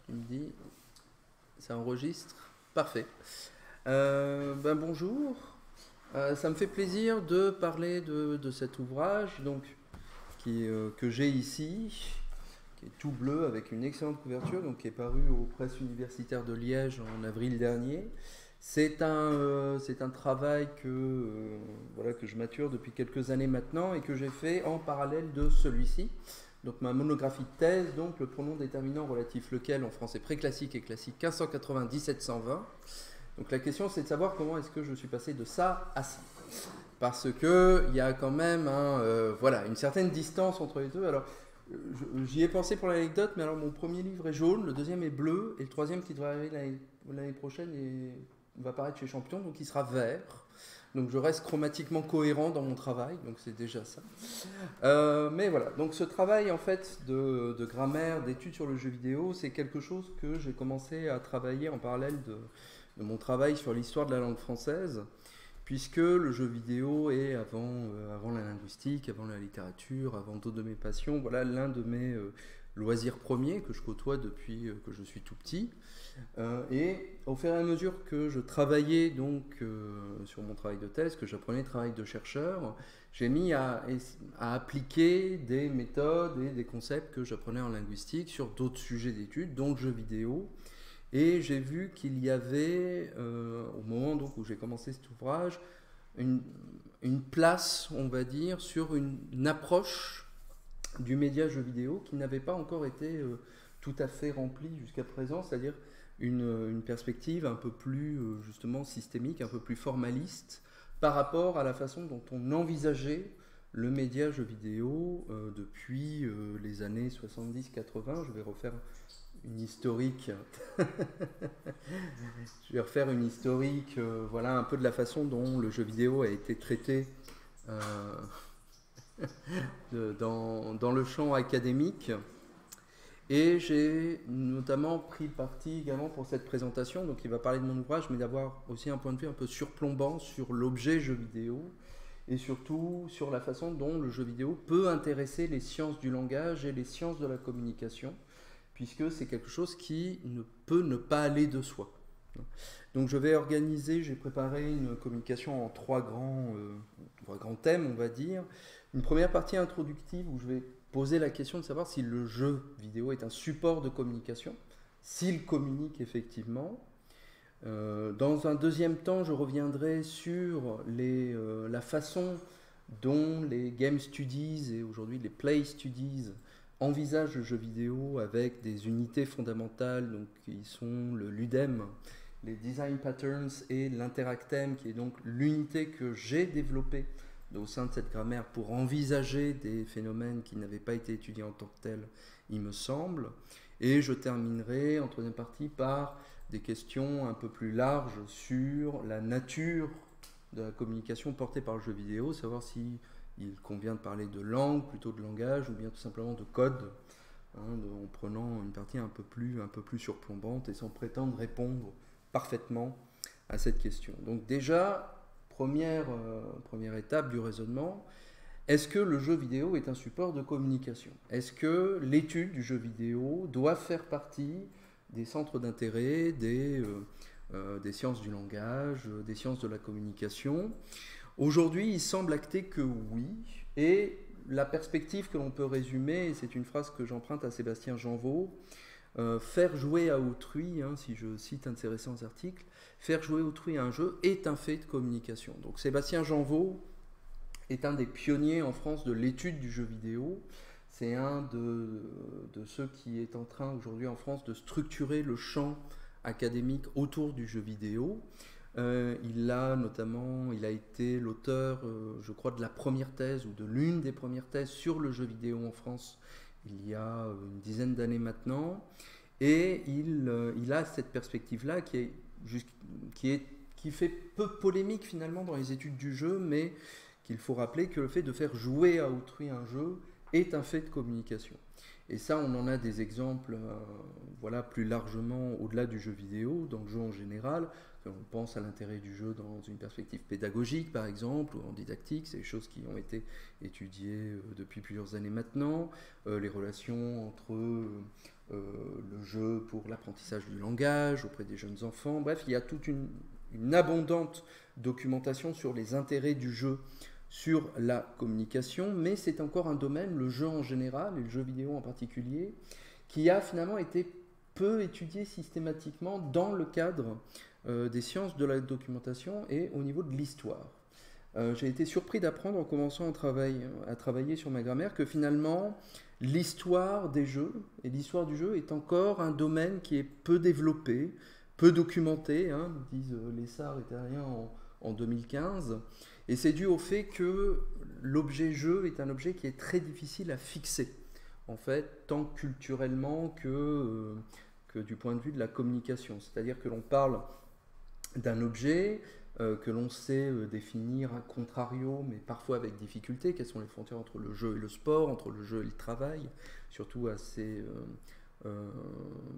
Il me dit, ça enregistre. Parfait. Bonjour. Ça me fait plaisir de parler de cet ouvrage que j'ai ici, qui est tout bleu avec une excellente couverture, donc qui est paru aux presses universitaires de Liège en avril dernier. C'est un travail que je mature depuis quelques années maintenant et que j'ai fait en parallèle de celui-ci. Donc ma monographie de thèse, donc le pronom déterminant relatif lequel en français préclassique et classique 1580-1720. Donc la question c'est de savoir comment est-ce que je suis passé de ça à ça. Parce qu'il y a quand même une certaine distance entre les deux. Alors j'y ai pensé pour l'anecdote, mais alors mon premier livre est jaune, le deuxième est bleu, et le troisième qui devrait arriver l'année prochaine va apparaître chez Champion, donc il sera vert. Donc je reste chromatiquement cohérent dans mon travail, donc c'est déjà ça. Mais voilà, donc ce travail en fait de grammaire, d'études sur le jeu vidéo, c'est quelque chose que j'ai commencé à travailler en parallèle de mon travail sur l'histoire de la langue française, puisque le jeu vidéo est avant la linguistique, avant la littérature, avant d'autres de mes passions, voilà l'un de mes loisirs premiers que je côtoie depuis que je suis tout petit. Et au fur et à mesure que je travaillais sur mon travail de thèse, que j'apprenais le travail de chercheur, j'ai mis à appliquer des méthodes et des concepts que j'apprenais en linguistique sur d'autres sujets d'études, dont le jeu vidéo. Et j'ai vu qu'il y avait, au moment où j'ai commencé cet ouvrage, une place, on va dire, sur une approche du média jeu vidéo qui n'avait pas encore été tout à fait remplie jusqu'à présent, c'est-à-dire une perspective un peu plus justement systémique, un peu plus formaliste par rapport à la façon dont on envisageait le média jeu vidéo depuis les années 70-80. Je vais refaire une historique. Je vais refaire une historique, voilà un peu de la façon dont le jeu vidéo a été traité dans le champ académique. Et j'ai notamment pris le parti également pour cette présentation, donc il va parler de mon ouvrage, mais d'avoir aussi un point de vue un peu surplombant sur l'objet jeu vidéo et surtout sur la façon dont le jeu vidéo peut intéresser les sciences du langage et les sciences de la communication, puisque c'est quelque chose qui ne peut ne pas aller de soi. Donc j'ai préparé une communication en trois grands thèmes, on va dire. Une première partie introductive où je vais poser la question de savoir si le jeu vidéo est un support de communication, s'il communique effectivement. Dans un deuxième temps, je reviendrai sur la façon dont les game studies et aujourd'hui les play studies envisagent le jeu vidéo avec des unités fondamentales donc, qui sont le Ludem, les design patterns et l'interactem qui est donc l'unité que j'ai développée au sein de cette grammaire pour envisager des phénomènes qui n'avaient pas été étudiés en tant que tels, il me semble. Et je terminerai en troisième partie par des questions un peu plus larges sur la nature de la communication portée par le jeu vidéo, savoir si il convient de parler de langue plutôt de langage ou bien tout simplement de code, en prenant une partie un peu plus surplombante et sans prétendre répondre parfaitement à cette question. Donc déjà, première étape du raisonnement, est-ce que le jeu vidéo est un support de communication? Est-ce que l'étude du jeu vidéo doit faire partie des centres d'intérêt, des sciences du langage, des sciences de la communication? Aujourd'hui, il semble acté que oui, et la perspective que l'on peut résumer, et c'est une phrase que j'emprunte à Sébastien Janvaux, faire jouer à autrui, si je cite un de ses récents articles, faire jouer autrui à un jeu est un fait de communication. Donc Sébastien Janvaux est un des pionniers en France de l'étude du jeu vidéo. C'est un de ceux qui est en train aujourd'hui en France de structurer le champ académique autour du jeu vidéo. Il a été l'auteur, je crois, de la première thèse ou de l'une des premières thèses sur le jeu vidéo en France il y a une dizaine d'années maintenant. Et il a cette perspective-là qui fait peu polémique finalement dans les études du jeu, mais qu'il faut rappeler que le fait de faire jouer à autrui un jeu est un fait de communication. Et ça, on en a des exemples plus largement au-delà du jeu vidéo, dans le jeu en général. On pense à l'intérêt du jeu dans une perspective pédagogique, par exemple, ou en didactique. C'est des choses qui ont été étudiées depuis plusieurs années maintenant. Les relations entre le jeu pour l'apprentissage du langage auprès des jeunes enfants. Bref, il y a toute une abondante documentation sur les intérêts du jeu sur la communication, mais c'est encore un domaine, le jeu en général et le jeu vidéo en particulier, qui a finalement été peu étudié systématiquement dans le cadre des sciences de la documentation et au niveau de l'histoire. J'ai été surpris d'apprendre en commençant à travailler sur ma grammaire que finalement l'histoire des jeux et l'histoire du jeu est encore un domaine qui est peu développé, peu documenté, hein, disent les Sards et Terrien en 2015, et c'est dû au fait que l'objet jeu est un objet qui est très difficile à fixer, en fait, tant culturellement que du point de vue de la communication. C'est-à-dire que l'on parle d'un objet, que l'on sait définir un contrario, mais parfois avec difficulté. Quelles sont les frontières entre le jeu et le sport, entre le jeu et le travail, surtout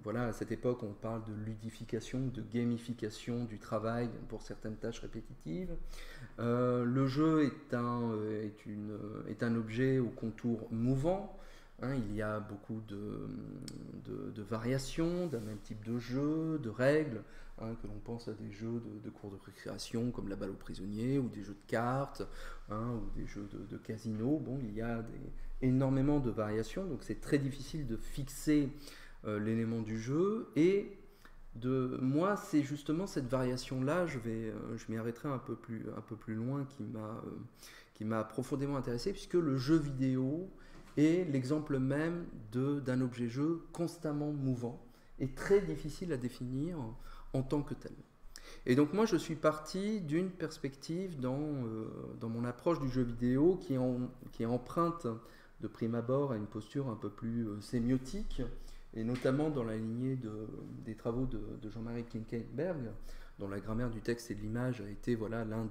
voilà, à cette époque, on parle de ludification, de gamification du travail pour certaines tâches répétitives. Le jeu est un objet au contour mouvant. Hein, il y a beaucoup de variations d'un même type de jeu, de règles, hein, que l'on pense à des jeux de cours de récréation comme la balle aux prisonniers, ou des jeux de cartes, hein, ou des jeux de casino. Bon, il y a énormément de variations, donc c'est très difficile de fixer l'élément du jeu. Et moi, c'est justement cette variation-là, je m'y arrêterai un peu plus loin, qui m'a profondément intéressé, puisque le jeu vidéo est l'exemple même d'un objet-jeu constamment mouvant et très difficile à définir en tant que tel. Et donc moi je suis parti d'une perspective dans mon approche du jeu vidéo qui est empreinte de prime abord à une posture un peu plus sémiotique, et notamment dans la lignée des travaux de Jean-Marie Klinkenberg, dont la grammaire du texte et de l'image a été voilà, l'un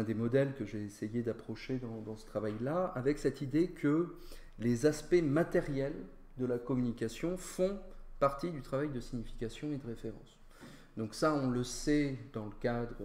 des modèles que j'ai essayé d'approcher dans ce travail-là, avec cette idée que les aspects matériels de la communication font partie du travail de signification et de référence. Donc ça, on le sait dans le cadre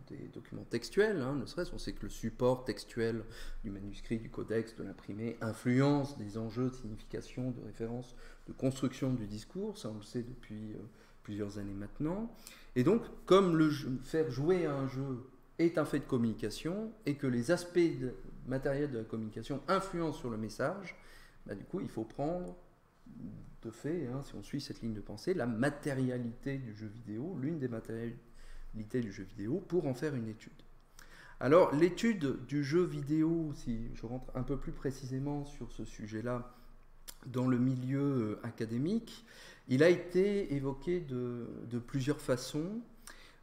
des documents textuels, hein, ne serait-ce, on sait que le support textuel du manuscrit, du codex, de l'imprimé influence des enjeux de signification, de référence, de construction du discours, ça on le sait depuis plusieurs années maintenant. Et donc, comme faire jouer à un jeu est un fait de communication et que les aspects matériels de la communication influencent sur le message, bah, du coup, il faut prendre de fait, hein, si on suit cette ligne de pensée, la matérialité du jeu vidéo, l'une des matérialités du jeu vidéo, pour en faire une étude. Alors, l'étude du jeu vidéo, si je rentre un peu plus précisément sur ce sujet-là, dans le milieu académique, il a été évoqué de plusieurs façons.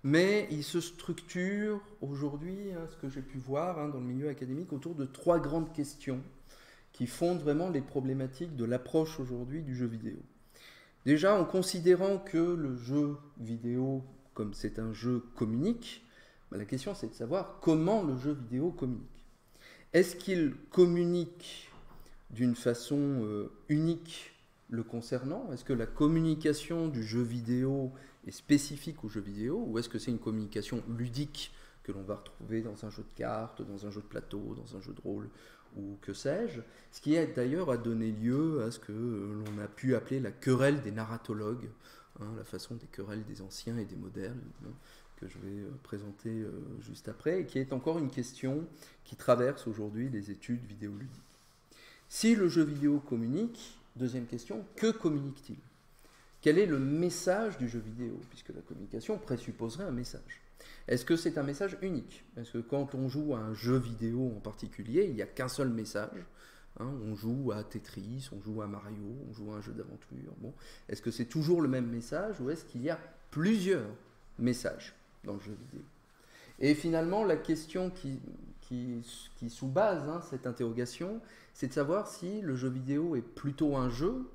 Mais il se structure aujourd'hui, hein, ce que j'ai pu voir hein, dans le milieu académique, autour de 3 grandes questions qui fondent vraiment les problématiques de l'approche aujourd'hui du jeu vidéo. Déjà, en considérant que le jeu vidéo, comme c'est un jeu, communique, bah, la question c'est de savoir comment le jeu vidéo communique. Est-ce qu'il communique d'une façon unique le concernant? Est-ce que la communication du jeu vidéo est spécifique au jeu vidéo, ou est-ce que c'est une communication ludique que l'on va retrouver dans un jeu de cartes, dans un jeu de plateau, dans un jeu de rôle, ou que sais-je, ce qui est d'ailleurs à donner lieu à ce que l'on a pu appeler la querelle des narratologues, hein, la façon des querelles des anciens et des modernes, hein, que je vais présenter juste après, et qui est encore une question qui traverse aujourd'hui les études vidéoludiques. Si le jeu vidéo communique, deuxième question, que communique-t-il? Quel est le message du jeu vidéo? Puisque la communication présupposerait un message. Est-ce que c'est un message unique? Est-ce que quand on joue à un jeu vidéo en particulier, il n'y a qu'un seul message? Hein, on joue à Tetris, on joue à Mario, on joue à un jeu d'aventure. Bon. Est-ce que c'est toujours le même message, ou est-ce qu'il y a plusieurs messages dans le jeu vidéo? Et finalement, la question qui sous-base hein, cette interrogation, c'est de savoir si le jeu vidéo est plutôt un jeu,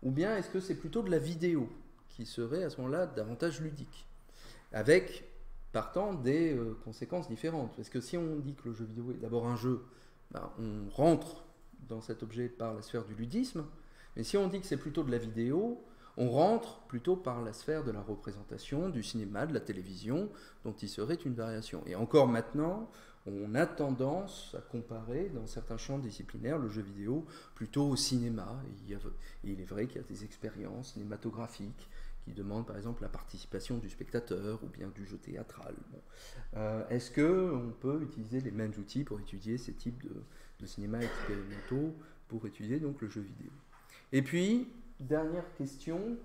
ou bien est-ce que c'est plutôt de la vidéo, qui serait à ce moment-là davantage ludique, avec, partant, des conséquences différentes. Parce que si on dit que le jeu vidéo est d'abord un jeu, ben, on rentre dans cet objet par la sphère du ludisme, mais si on dit que c'est plutôt de la vidéo, on rentre plutôt par la sphère de la représentation, du cinéma, de la télévision, dont il serait une variation. Et encore maintenant, on a tendance à comparer dans certains champs disciplinaires le jeu vidéo plutôt au cinéma. Il est vrai qu'il y a des expériences cinématographiques qui demandent par exemple la participation du spectateur ou bien du jeu théâtral. Bon. Est-ce qu'on peut utiliser les mêmes outils pour étudier ces types de cinéma expérimentaux pour étudier donc le jeu vidéo? Et puis, dernière question,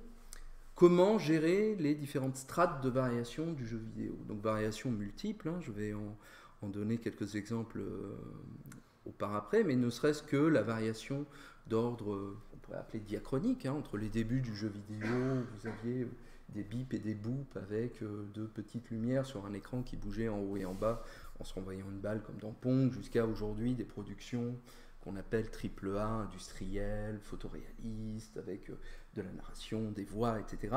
comment gérer les différentes strates de variation du jeu vidéo? Donc variations multiples, hein, je vais en donner quelques exemples au par après, mais ne serait-ce que la variation d'ordre, on pourrait appeler diachronique, hein, entre les débuts du jeu vidéo, vous aviez des bips et des boops avec deux petites lumières sur un écran qui bougeait en haut et en bas en se renvoyant une balle comme dans Pong, jusqu'à aujourd'hui des productions qu'on appelle AAA, industrielles, photoréalistes, avec de la narration, des voix, etc.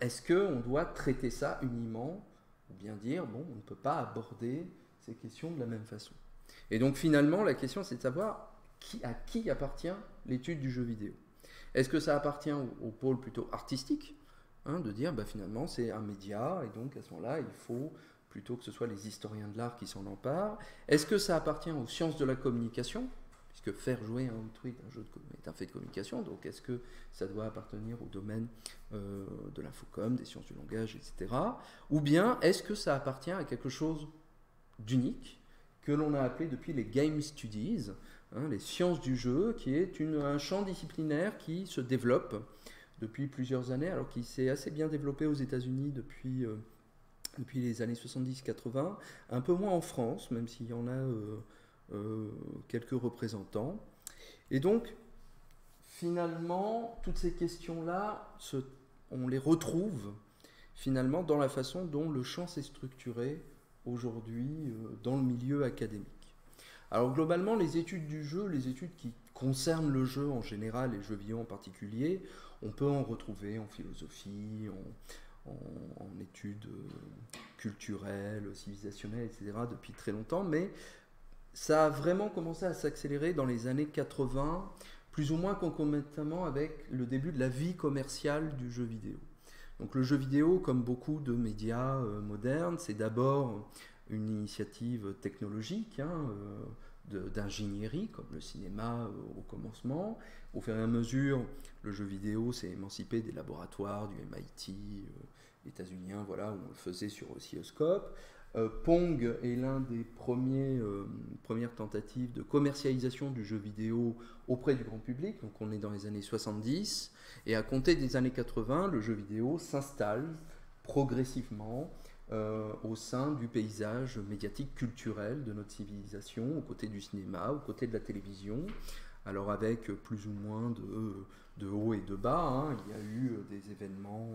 Est-ce qu'on doit traiter ça uniment, ou bien dire, bon, on ne peut pas aborder ces questions de la même façon? Et donc finalement, la question c'est de savoir à qui appartient l'étude du jeu vidéo. Est-ce que ça appartient au pôle plutôt artistique, hein, de dire, bah, finalement c'est un média, et donc à ce moment-là, il faut plutôt que ce soit les historiens de l'art qui s'en emparent? Est-ce que ça appartient aux sciences de la communication, puisque faire jouer un tweet, un jeu est un fait de communication, donc est-ce que ça doit appartenir au domaine de l'infocom, des sciences du langage, etc. Ou bien est-ce que ça appartient à quelque chose d'unique, que l'on a appelé depuis les Game Studies, hein, les sciences du jeu, qui est un champ disciplinaire qui se développe depuis plusieurs années, alors qu'il s'est assez bien développé aux États-Unis depuis les années 70-80, un peu moins en France, même s'il y en a quelques représentants. Et donc, finalement, toutes ces questions-là, on les retrouve finalement dans la façon dont le champ s'est structuré aujourd'hui dans le milieu académique. Alors globalement, les études du jeu, les études qui concernent le jeu en général et le jeu vidéo en particulier, on peut en retrouver en philosophie, en études culturelles, civilisationnelles, etc. depuis très longtemps, mais ça a vraiment commencé à s'accélérer dans les années 80, plus ou moins concomitamment avec le début de la vie commerciale du jeu vidéo. Donc le jeu vidéo, comme beaucoup de médias modernes, c'est d'abord une initiative technologique, hein, d'ingénierie, comme le cinéma au commencement. Au fur et à mesure, le jeu vidéo s'est émancipé des laboratoires du MIT états-unien, voilà, où on le faisait sur oscilloscope. Pong est l'un des premières tentatives de commercialisation du jeu vidéo auprès du grand public, donc on est dans les années 70, et à compter des années 80, le jeu vidéo s'installe progressivement au sein du paysage médiatique culturel de notre civilisation, aux côtés du cinéma, aux côtés de la télévision, alors avec plus ou moins de hauts et de bas, hein. Il y a eu des événements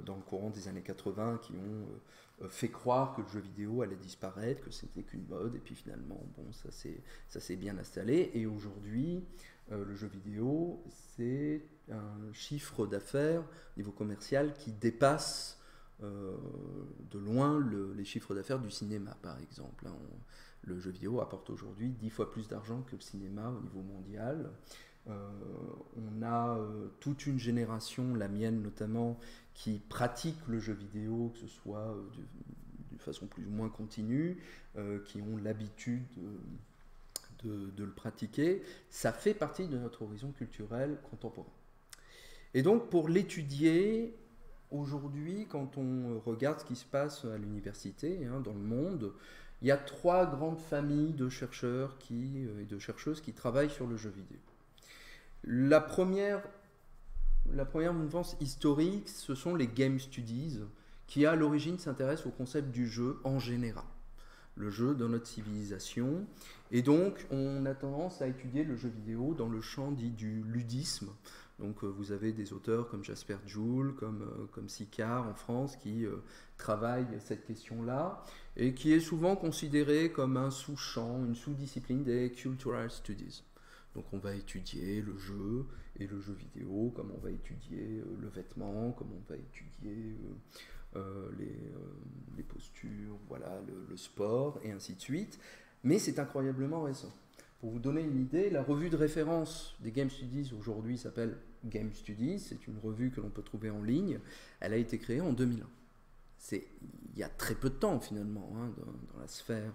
dans le courant des années 80 qui ont fait croire que le jeu vidéo allait disparaître, que c'était qu'une mode, et puis finalement, bon, ça s'est bien installé. Et aujourd'hui, le jeu vidéo, c'est un chiffre d'affaires au niveau commercial qui dépasse de loin les chiffres d'affaires du cinéma, par exemple. Le jeu vidéo apporte aujourd'hui 10 fois plus d'argent que le cinéma au niveau mondial. On a toute une génération, la mienne notamment, qui pratique le jeu vidéo, que ce soit de façon plus ou moins continue, qui ont l'habitude de le pratiquer. Ça fait partie de notre horizon culturel contemporain. Et donc pour l'étudier, aujourd'hui, quand on regarde ce qui se passe à l'université, hein, dans le monde, il y a 3 grandes familles de chercheurs et de chercheuses qui travaillent sur le jeu vidéo. La première mouvance historique, ce sont les Game Studies, qui à l'origine s'intéressent au concept du jeu en général, le jeu dans notre civilisation. Et donc, on a tendance à étudier le jeu vidéo dans le champ dit du ludisme. Donc, vous avez des auteurs comme Jasper Joule, comme Sicard en France, qui travaillent cette question-là, et qui est souvent considéré comme un sous-champ, une sous-discipline des Cultural Studies. Donc on va étudier le jeu et le jeu vidéo, comme on va étudier le vêtement, comme on va étudier les postures, voilà, le sport, et ainsi de suite. Mais c'est incroyablement récent. Pour vous donner une idée, la revue de référence des Game Studies aujourd'hui s'appelle Game Studies. C'est une revue que l'on peut trouver en ligne. Elle a été créée en 2001. il y a très peu de temps finalement hein, dans la sphère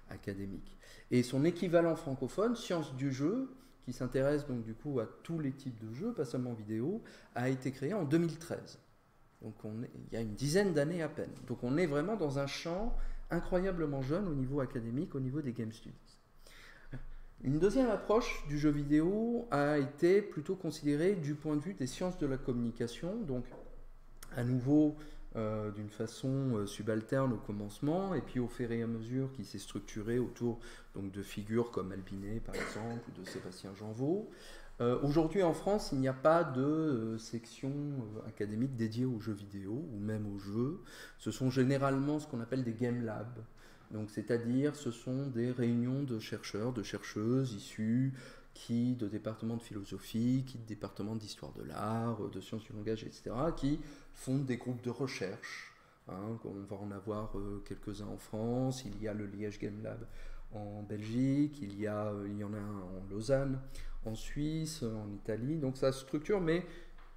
académique. Et son équivalent francophone, Sciences du jeu, qui s'intéresse donc du coup à tous les types de jeux, pas seulement vidéo, a été créé en 2013. Donc il y a une dizaine d'années à peine. Donc on est vraiment dans un champ incroyablement jeune au niveau académique, au niveau des Game Studies. Une deuxième approche du jeu vidéo a été plutôt considérée du point de vue des sciences de la communication, donc à nouveau d'une façon subalterne au commencement, et puis au fur et à mesure qui s'est structuré autour donc, de figures comme Albinet par exemple, ou de Sébastien Janvaux. Aujourd'hui en France, il n'y a pas de section académique dédiée aux jeux vidéo, ou même aux jeux. Ce sont généralement ce qu'on appelle des game labs. Donc, c'est-à-dire, ce sont des réunions de chercheurs, de chercheuses issus de départements de philosophie, de départements d'histoire de l'art, de sciences du langage, etc., qui fondent des groupes de recherche. Hein, on va en avoir quelques-uns en France. Il y a le Liège Game Lab en Belgique, il y en a un en Lausanne, en Suisse, en Italie. Donc, ça structure, mais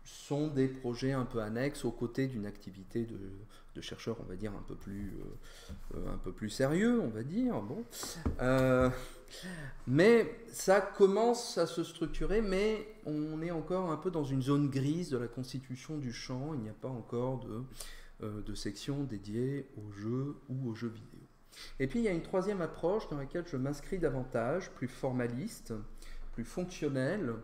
sont des projets un peu annexes aux côtés d'une activité de chercheurs, on va dire, un peu plus sérieux, on va dire. Bon. Mais ça commence à se structurer, mais on est encore un peu dans une zone grise de la constitution du champ. Il n'y a pas encore de section dédiée aux jeux ou aux jeux vidéo. Et puis il y a une troisième approche dans laquelle je m'inscris davantage, plus formaliste, plus fonctionnelle,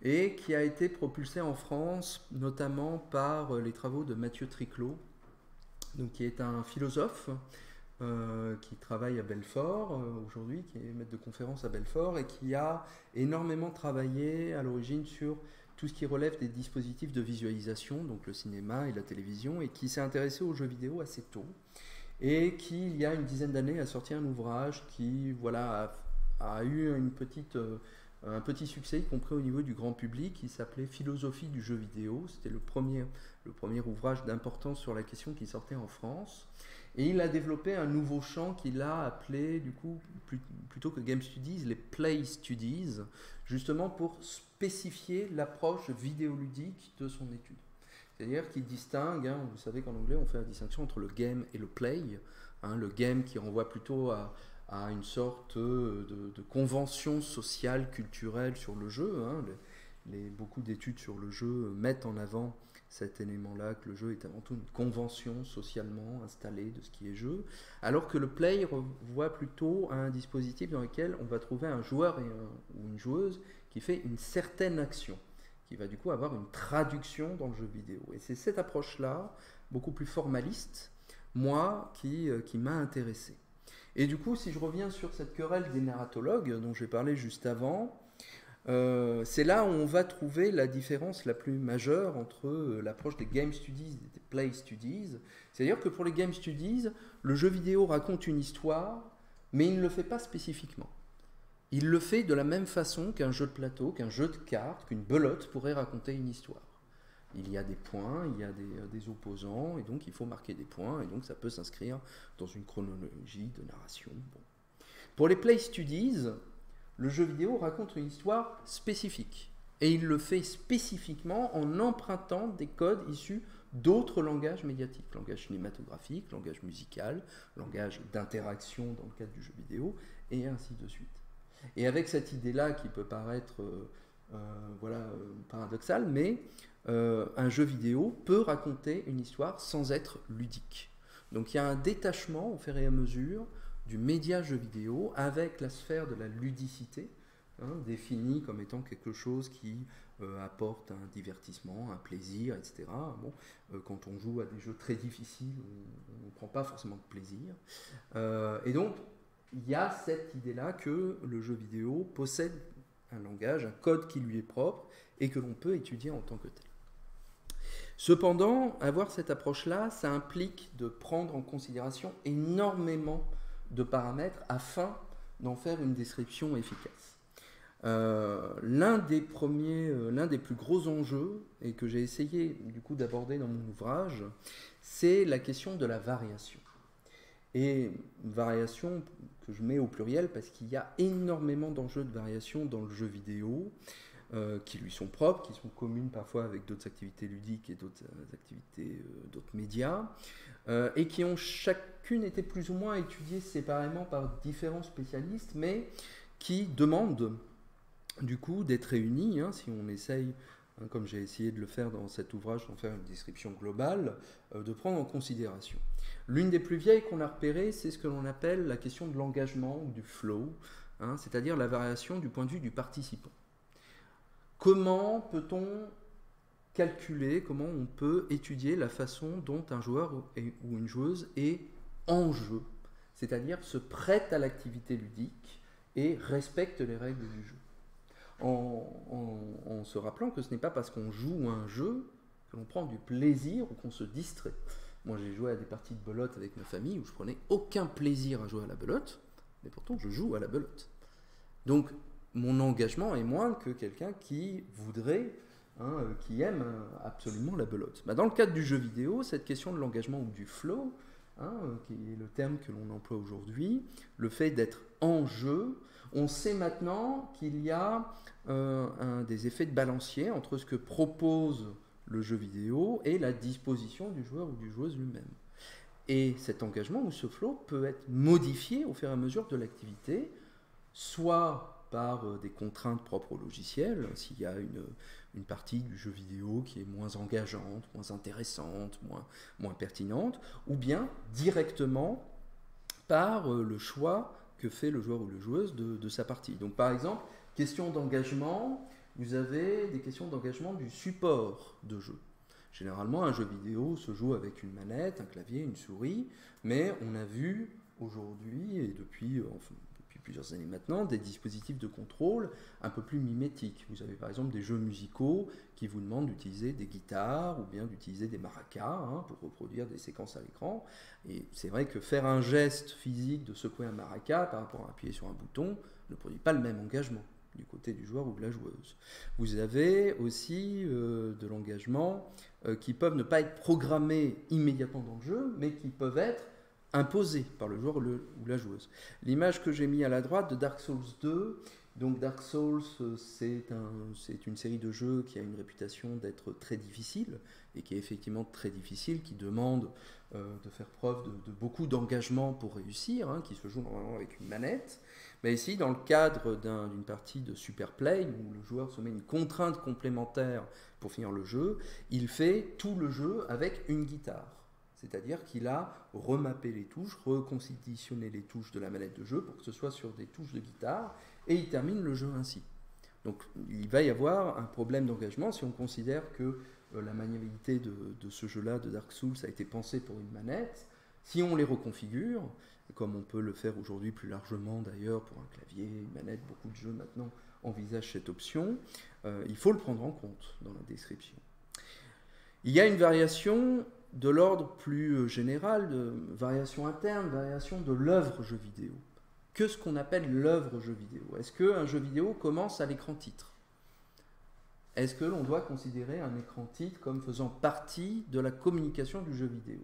et qui a été propulsée en France notamment par les travaux de Mathieu Triclot, donc, qui est un philosophe qui travaille à Belfort aujourd'hui, qui est maître de conférence à Belfort, et qui a énormément travaillé à l'origine sur tout ce qui relève des dispositifs de visualisation, donc le cinéma et la télévision, et qui s'est intéressé aux jeux vidéo assez tôt, et qui, il y a une dizaine d'années, a sorti un ouvrage qui voilà, a eu un petit succès, y compris au niveau du grand public, qui s'appelait Philosophie du jeu vidéo. C'était le premier ouvrage d'importance sur la question qui sortait en France. Et il a développé un nouveau champ qu'il a appelé, du coup, plutôt que Game Studies, les Play Studies, justement pour spécifier l'approche vidéoludique de son étude. C'est-à-dire qu'il distingue, hein, vous savez qu'en anglais on fait la distinction entre le game et le play, hein, le game qui renvoie plutôt à une sorte de convention sociale, culturelle sur le jeu. Hein. Beaucoup d'études sur le jeu mettent en avant cet élément-là, que le jeu est avant tout une convention socialement installée de ce qui est jeu, alors que le play renvoie plutôt à un dispositif dans lequel on va trouver un joueur ou une joueuse qui fait une certaine action, qui va du coup avoir une traduction dans le jeu vidéo. Et c'est cette approche-là, beaucoup plus formaliste, moi, qui m'a intéressé. Et du coup, si je reviens sur cette querelle des narratologues dont j'ai parlé juste avant, c'est là où on va trouver la différence la plus majeure entre l'approche des Game Studies et des Play Studies. C'est-à-dire que pour les Game Studies, le jeu vidéo raconte une histoire, mais il ne le fait pas spécifiquement. Il le fait de la même façon qu'un jeu de plateau, qu'un jeu de cartes, qu'une belote pourrait raconter une histoire. Il y a des points, il y a des opposants, et donc il faut marquer des points, et donc ça peut s'inscrire dans une chronologie de narration. Bon. Pour les Play Studies, le jeu vidéo raconte une histoire spécifique, et il le fait spécifiquement en empruntant des codes issus d'autres langages médiatiques, langage cinématographique, langage musical, langage d'interaction dans le cadre du jeu vidéo, et ainsi de suite. Et avec cette idée-là qui peut paraître paradoxale, mais un jeu vidéo peut raconter une histoire sans être ludique. Donc il y a un détachement au fur et à mesure du média jeu vidéo avec la sphère de la ludicité, hein, définie comme étant quelque chose qui apporte un divertissement, un plaisir, etc. Bon, quand on joue à des jeux très difficiles, on ne prend pas forcément de plaisir. Et donc, il y a cette idée-là que le jeu vidéo possède un langage, un code qui lui est propre et que l'on peut étudier en tant que tel. Cependant, avoir cette approche-là, ça implique de prendre en considération énormément de paramètres afin d'en faire une description efficace. L'un des plus gros enjeux, et que j'ai essayé du coup d'aborder dans mon ouvrage, c'est la question de la variation. Et variation que je mets au pluriel parce qu'il y a énormément d'enjeux de variation dans le jeu vidéo. qui lui sont propres, qui sont communes parfois avec d'autres activités ludiques et d'autres activités, d'autres médias, et qui ont chacune été plus ou moins étudiées séparément par différents spécialistes, mais qui demandent du coup d'être réunies, hein, si on essaye, hein, comme j'ai essayé de le faire dans cet ouvrage, d'en faire une description globale, de prendre en considération. L'une des plus vieilles qu'on a repérées, c'est ce que l'on appelle la question de l'engagement ou du flow, hein, c'est-à-dire la variation du point de vue du participant. Comment peut-on calculer, comment on peut étudier la façon dont un joueur ou une joueuse est en jeu, c'est-à-dire se prête à l'activité ludique et respecte les règles du jeu, en se rappelant que ce n'est pas parce qu'on joue un jeu que l'on prend du plaisir ou qu'on se distrait. Moi, j'ai joué à des parties de belote avec ma famille où je prenais aucun plaisir à jouer à la belote, mais pourtant je joue à la belote. Donc, mon engagement est moindre que quelqu'un qui voudrait, hein, qui aime absolument la belote. Dans le cadre du jeu vidéo, cette question de l'engagement ou du flow, hein, qui est le terme que l'on emploie aujourd'hui, le fait d'être en jeu, on sait maintenant qu'il y a des effets de balancier entre ce que propose le jeu vidéo et la disposition du joueur ou du joueuse lui-même. Et cet engagement ou ce flow peut être modifié au fur et à mesure de l'activité, soit par des contraintes propres au logiciel, s'il y a une partie du jeu vidéo qui est moins engageante, moins intéressante, moins pertinente, ou bien directement par le choix que fait le joueur ou la joueuse de sa partie. Donc par exemple, question d'engagement, vous avez des questions d'engagement du support de jeu. Généralement, un jeu vidéo se joue avec une manette, un clavier, une souris, mais on a vu aujourd'hui, et depuis plusieurs années maintenant, des dispositifs de contrôle un peu plus mimétiques. Vous avez par exemple des jeux musicaux qui vous demandent d'utiliser des guitares ou bien d'utiliser des maracas, hein, pour reproduire des séquences à l'écran. Et c'est vrai que faire un geste physique de secouer un maraca par rapport à appuyer sur un bouton ne produit pas le même engagement du côté du joueur ou de la joueuse. Vous avez aussi de l'engagement qui peuvent ne pas être programmés immédiatement dans le jeu, mais qui peuvent être imposés par le joueur ou la joueuse. L'image que j'ai mise à la droite de Dark Souls 2, donc Dark Souls, c'est une série de jeux qui a une réputation d'être très difficile, et qui est effectivement très difficile, qui demande de faire preuve de beaucoup d'engagement pour réussir, hein, qui se joue normalement avec une manette. Mais ici, dans le cadre d'une partie de Super Play, où le joueur se met une contrainte complémentaire pour finir le jeu, il fait tout le jeu avec une guitare. C'est-à-dire qu'il a remappé les touches, reconditionné les touches de la manette de jeu pour que ce soit sur des touches de guitare, et il termine le jeu ainsi. Donc il va y avoir un problème d'engagement si on considère que la maniabilité de ce jeu-là, de Dark Souls, a été pensée pour une manette. Si on les reconfigure, comme on peut le faire aujourd'hui plus largement d'ailleurs pour un clavier, une manette, beaucoup de jeux maintenant envisagent cette option, il faut le prendre en compte dans la description. Il y a une variation de l'ordre plus général, de variation interne, variation de l'œuvre jeu vidéo. Qu'est-ce qu'on appelle l'œuvre jeu vidéo? Est-ce qu'un jeu vidéo commence à l'écran titre? Est-ce que l'on doit considérer un écran titre comme faisant partie de la communication du jeu vidéo?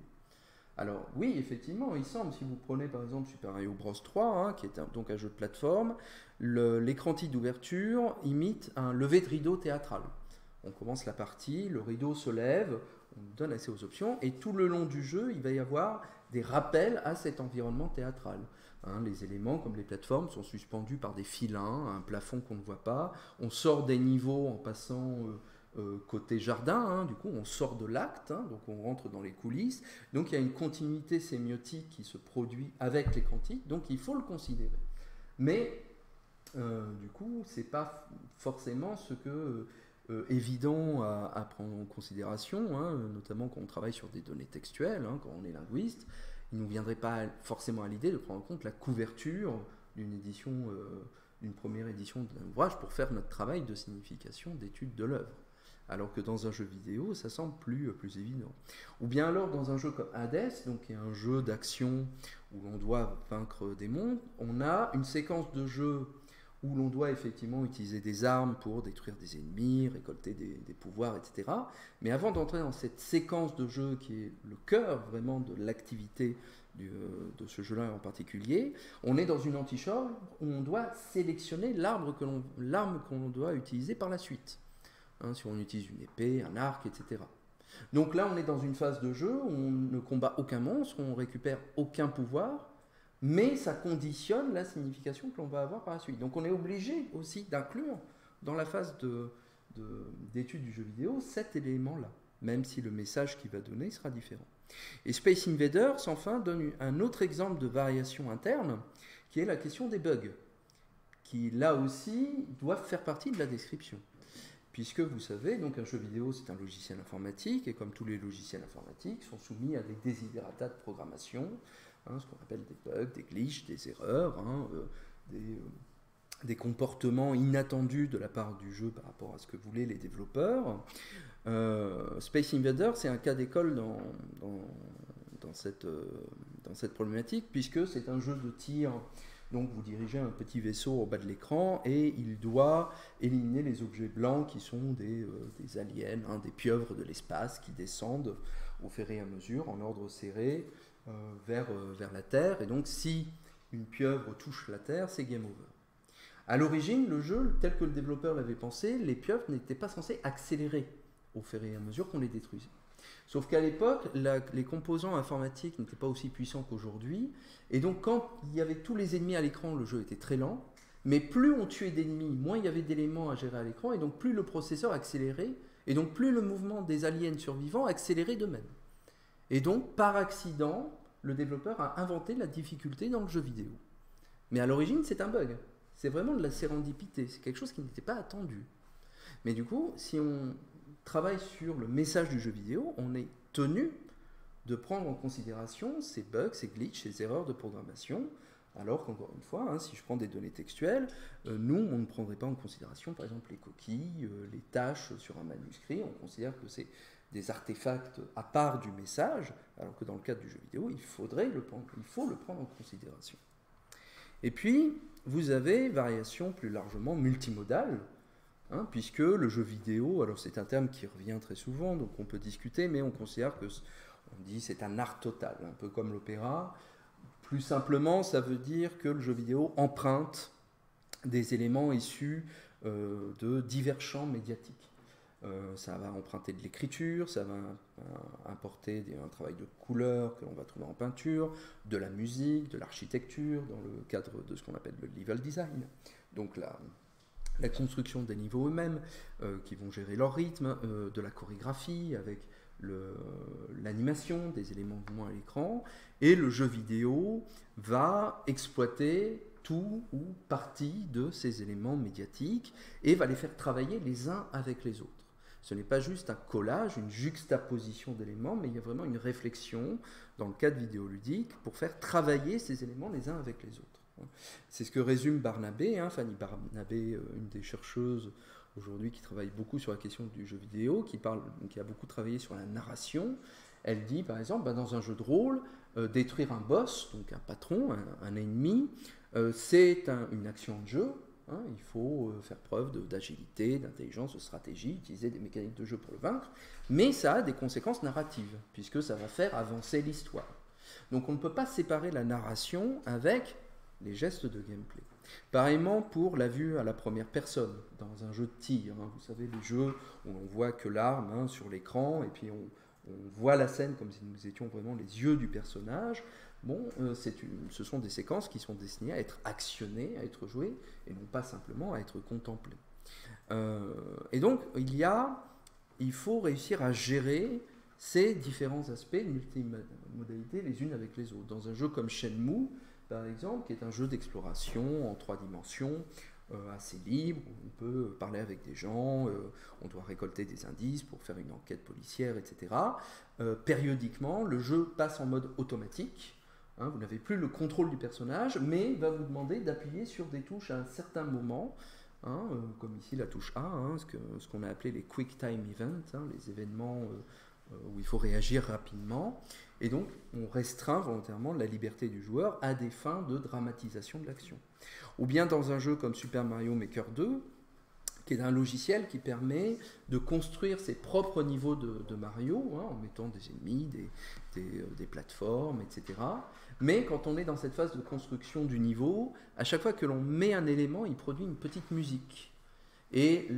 Alors oui, effectivement, il semble, si vous prenez par exemple Super Mario Bros 3, hein, qui est donc un jeu de plateforme, l'écran titre d'ouverture imite un lever de rideau théâtral. On commence la partie, le rideau se lève, on donne accès aux options, et tout le long du jeu, il va y avoir des rappels à cet environnement théâtral. Hein, les éléments, comme les plateformes, sont suspendus par des filins, un plafond qu'on ne voit pas. On sort des niveaux en passant côté jardin, hein, du coup on sort de l'acte, hein, donc on rentre dans les coulisses. Donc il y a une continuité sémiotique qui se produit avec l'écran titre, donc il faut le considérer. Mais du coup, c'est pas forcément ce que évident à prendre en considération, hein, notamment quand on travaille sur des données textuelles, hein, quand on est linguiste. Il ne nous viendrait pas forcément à l'idée de prendre en compte la couverture d'une édition, d'une première édition d'un ouvrage pour faire notre travail de signification d'étude de l'œuvre. Alors que dans un jeu vidéo, ça semble plus évident. Ou bien alors dans un jeu comme Hades, donc qui est un jeu d'action où l'on doit vaincre des monstres, on a une séquence de jeu où l'on doit effectivement utiliser des armes pour détruire des ennemis, récolter des pouvoirs, etc. Mais avant d'entrer dans cette séquence de jeu qui est le cœur vraiment de l'activité de ce jeu-là en particulier, on est dans une antichambre où on doit sélectionner l'arme qu'on doit utiliser par la suite. Hein, si on utilise une épée, un arc, etc. Donc là, on est dans une phase de jeu où on ne combat aucun monstre, on récupère aucun pouvoir, mais ça conditionne la signification que l'on va avoir par la suite. Donc on est obligé aussi d'inclure dans la phase d'étude du jeu vidéo cet élément-là, même si le message qu'il va donner sera différent. Et Space Invaders, enfin, donne un autre exemple de variation interne, qui est la question des bugs, qui là aussi doivent faire partie de la description. Puisque vous savez, donc un jeu vidéo c'est un logiciel informatique, et comme tous les logiciels informatiques, sont soumis à des desiderata de programmation, hein, ce qu'on appelle des bugs, des glitches, des erreurs, hein, des comportements inattendus de la part du jeu par rapport à ce que voulaient les développeurs. Space Invaders, c'est un cas d'école dans cette problématique, puisque c'est un jeu de tir. Donc vous dirigez un petit vaisseau au bas de l'écran et il doit éliminer les objets blancs qui sont des aliens, hein, des pieuvres de l'espace qui descendent au fur et à mesure en ordre serré vers la Terre. Et donc si une pieuvre touche la Terre, c'est game over. À l'origine, le jeu, tel que le développeur l'avait pensé, les pieuvres n'étaient pas censées accélérer au fur et à mesure qu'on les détruisait. Sauf qu'à l'époque, les composants informatiques n'étaient pas aussi puissants qu'aujourd'hui, et donc quand il y avait tous les ennemis à l'écran, le jeu était très lent, mais plus on tuait d'ennemis, moins il y avait d'éléments à gérer à l'écran, et donc plus le processeur accélérait, et donc plus le mouvement des aliens survivants accélérait de même. Et donc, par accident, le développeur a inventé la difficulté dans le jeu vidéo. Mais à l'origine, c'est un bug. C'est vraiment de la sérendipité, c'est quelque chose qui n'était pas attendu. Mais du coup, si on travaille sur le message du jeu vidéo, on est tenu de prendre en considération ces bugs, ces glitches, ces erreurs de programmation, alors qu'encore une fois, hein, si je prends des données textuelles, nous, on ne prendrait pas en considération, par exemple, les coquilles, les tâches sur un manuscrit, on considère que c'est des artefacts à part du message, alors que dans le cadre du jeu vidéo, il faut le prendre en considération. Et puis, vous avez variation plus largement multimodale, hein, puisque le jeu vidéo, alors c'est un terme qui revient très souvent, donc on peut discuter, mais on considère que on dit c'est un art total, un peu comme l'opéra. Plus simplement, ça veut dire que le jeu vidéo emprunte des éléments issus de divers champs médiatiques. Ça va emprunter de l'écriture, ça va importer un travail de couleur que l'on va trouver en peinture, de la musique, de l'architecture, dans le cadre de ce qu'on appelle le level design. Donc la construction des niveaux eux-mêmes, qui vont gérer leur rythme, de la chorégraphie avec l'animation des éléments de mouvement à l'écran, et le jeu vidéo va exploiter tout ou partie de ces éléments médiatiques et va les faire travailler les uns avec les autres. Ce n'est pas juste un collage, une juxtaposition d'éléments, mais il y a vraiment une réflexion dans le cadre vidéoludique pour faire travailler ces éléments les uns avec les autres. C'est ce que résume Barnabé, hein, Fanny Barnabé, une des chercheuses aujourd'hui qui travaille beaucoup sur la question du jeu vidéo, qui a beaucoup travaillé sur la narration. Elle dit par exemple, dans un jeu de rôle, détruire un boss, donc un patron, un ennemi, c'est une action de jeu. Hein, il faut faire preuve d'agilité, d'intelligence, de stratégie, utiliser des mécaniques de jeu pour le vaincre, mais ça a des conséquences narratives, puisque ça va faire avancer l'histoire. Donc on ne peut pas séparer la narration avec les gestes de gameplay. Pareillement pour la vue à la première personne, dans un jeu de tir. Hein, vous savez, les jeux où on voit que l'arme sur l'écran, et puis on voit la scène comme si nous étions vraiment les yeux du personnage. Bon, ce sont des séquences qui sont destinées à être actionnées, à être jouées, et non pas simplement à être contemplées. Et donc, il faut réussir à gérer ces différents aspects de multimodalité les unes avec les autres. Dans un jeu comme Shenmue, par exemple, qui est un jeu d'exploration en 3 dimensions, assez libre, on peut parler avec des gens, on doit récolter des indices pour faire une enquête policière, etc. Périodiquement, le jeu passe en mode automatique. Hein, vous n'avez plus le contrôle du personnage, mais il va vous demander d'appuyer sur des touches à un certain moment, hein, comme ici la touche A, hein, ce qu'on a appelé les Quick Time Events, hein, les événements où il faut réagir rapidement. Et donc, on restreint volontairement la liberté du joueur à des fins de dramatisation de l'action. Ou bien dans un jeu comme Super Mario Maker 2, qui est un logiciel qui permet de construire ses propres niveaux de Mario, hein, en mettant des ennemis, des plateformes, etc. Mais quand on est dans cette phase de construction du niveau, à chaque fois que l'on met un élément, il produit une petite musique. Et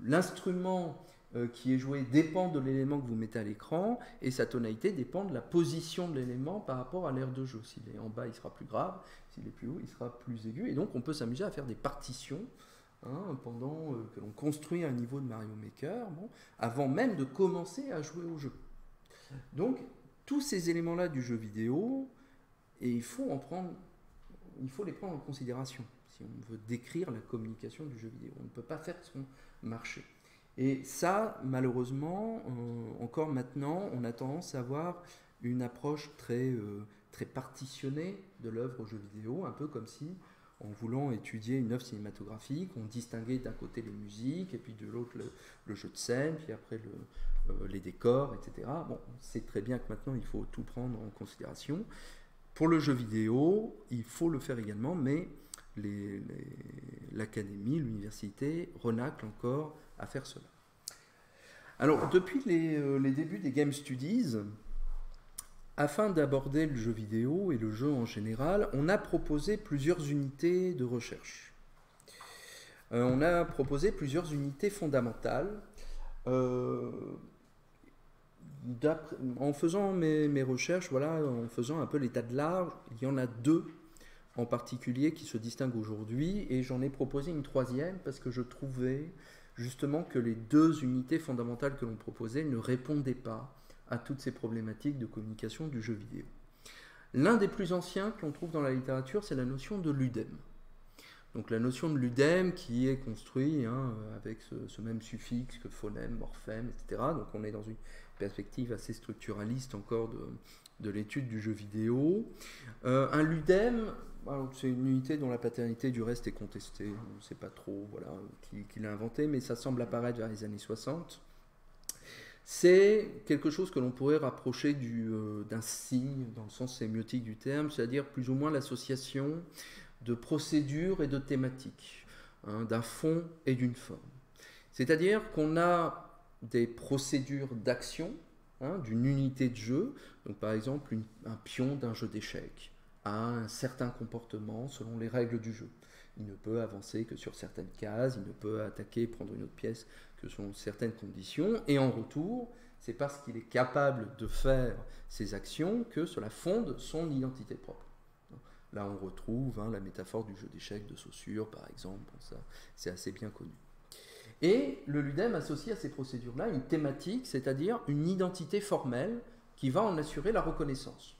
l'instrument qui est joué dépend de l'élément que vous mettez à l'écran, et sa tonalité dépend de la position de l'élément par rapport à l'aire de jeu. S'il est en bas, il sera plus grave, s'il est plus haut, il sera plus aigu, et donc on peut s'amuser à faire des partitions, hein, pendant que l'on construit un niveau de Mario Maker, bon, avant même de commencer à jouer au jeu. Donc, tous ces éléments-là du jeu vidéo, et il faut les prendre en considération si on veut décrire la communication du jeu vidéo. On ne peut pas faire son marché. Et ça, malheureusement, encore maintenant, on a tendance à avoir une approche très partitionnée de l'œuvre jeu vidéo, un peu comme si, en voulant étudier une œuvre cinématographique, on distinguait d'un côté les musiques, et puis de l'autre le jeu de scène, puis après les décors, etc. Bon, on sait très bien que maintenant, il faut tout prendre en considération. Pour le jeu vidéo, il faut le faire également, mais l'académie, l'université renacle encore à faire cela. Alors, depuis les débuts des Game Studies, afin d'aborder le jeu vidéo et le jeu en général, on a proposé plusieurs unités de recherche. On a proposé plusieurs unités fondamentales. En faisant mes recherches, voilà, en faisant un peu l'état de l'art, il y en a deux en particulier qui se distinguent aujourd'hui, et j'en ai proposé une troisième parce que je trouvais justement que les deux unités fondamentales que l'on proposait ne répondaient pas à toutes ces problématiques de communication du jeu vidéo. L'un des plus anciens que l'on trouve dans la littérature, c'est la notion de ludème. Donc la notion de ludème qui est construite, hein, avec ce même suffixe que phonème, morphème, etc. Donc on est dans une perspective assez structuraliste encore de l'étude du jeu vidéo. Un ludème, c'est une unité dont la paternité du reste est contestée, on ne sait pas trop, voilà, qui l'a inventé, mais ça semble apparaître vers les années 60. C'est quelque chose que l'on pourrait rapprocher d'un signe, dans le sens sémiotique du terme, c'est-à-dire plus ou moins l'association de procédures et de thématiques, hein, d'un fond et d'une forme. C'est-à-dire qu'on a des procédures d'action, hein, d'une unité de jeu, donc par exemple un pion d'un jeu d'échecs a un certain comportement selon les règles du jeu. Il ne peut avancer que sur certaines cases, il ne peut attaquer et prendre une autre pièce que selon certaines conditions, et en retour, c'est parce qu'il est capable de faire ces actions que cela fonde son identité propre. Là, on retrouve, hein, la métaphore du jeu d'échecs de Saussure, par exemple, bon, ça, c'est assez bien connu. Et le ludème associe à ces procédures-là une thématique, c'est-à-dire une identité formelle qui va en assurer la reconnaissance.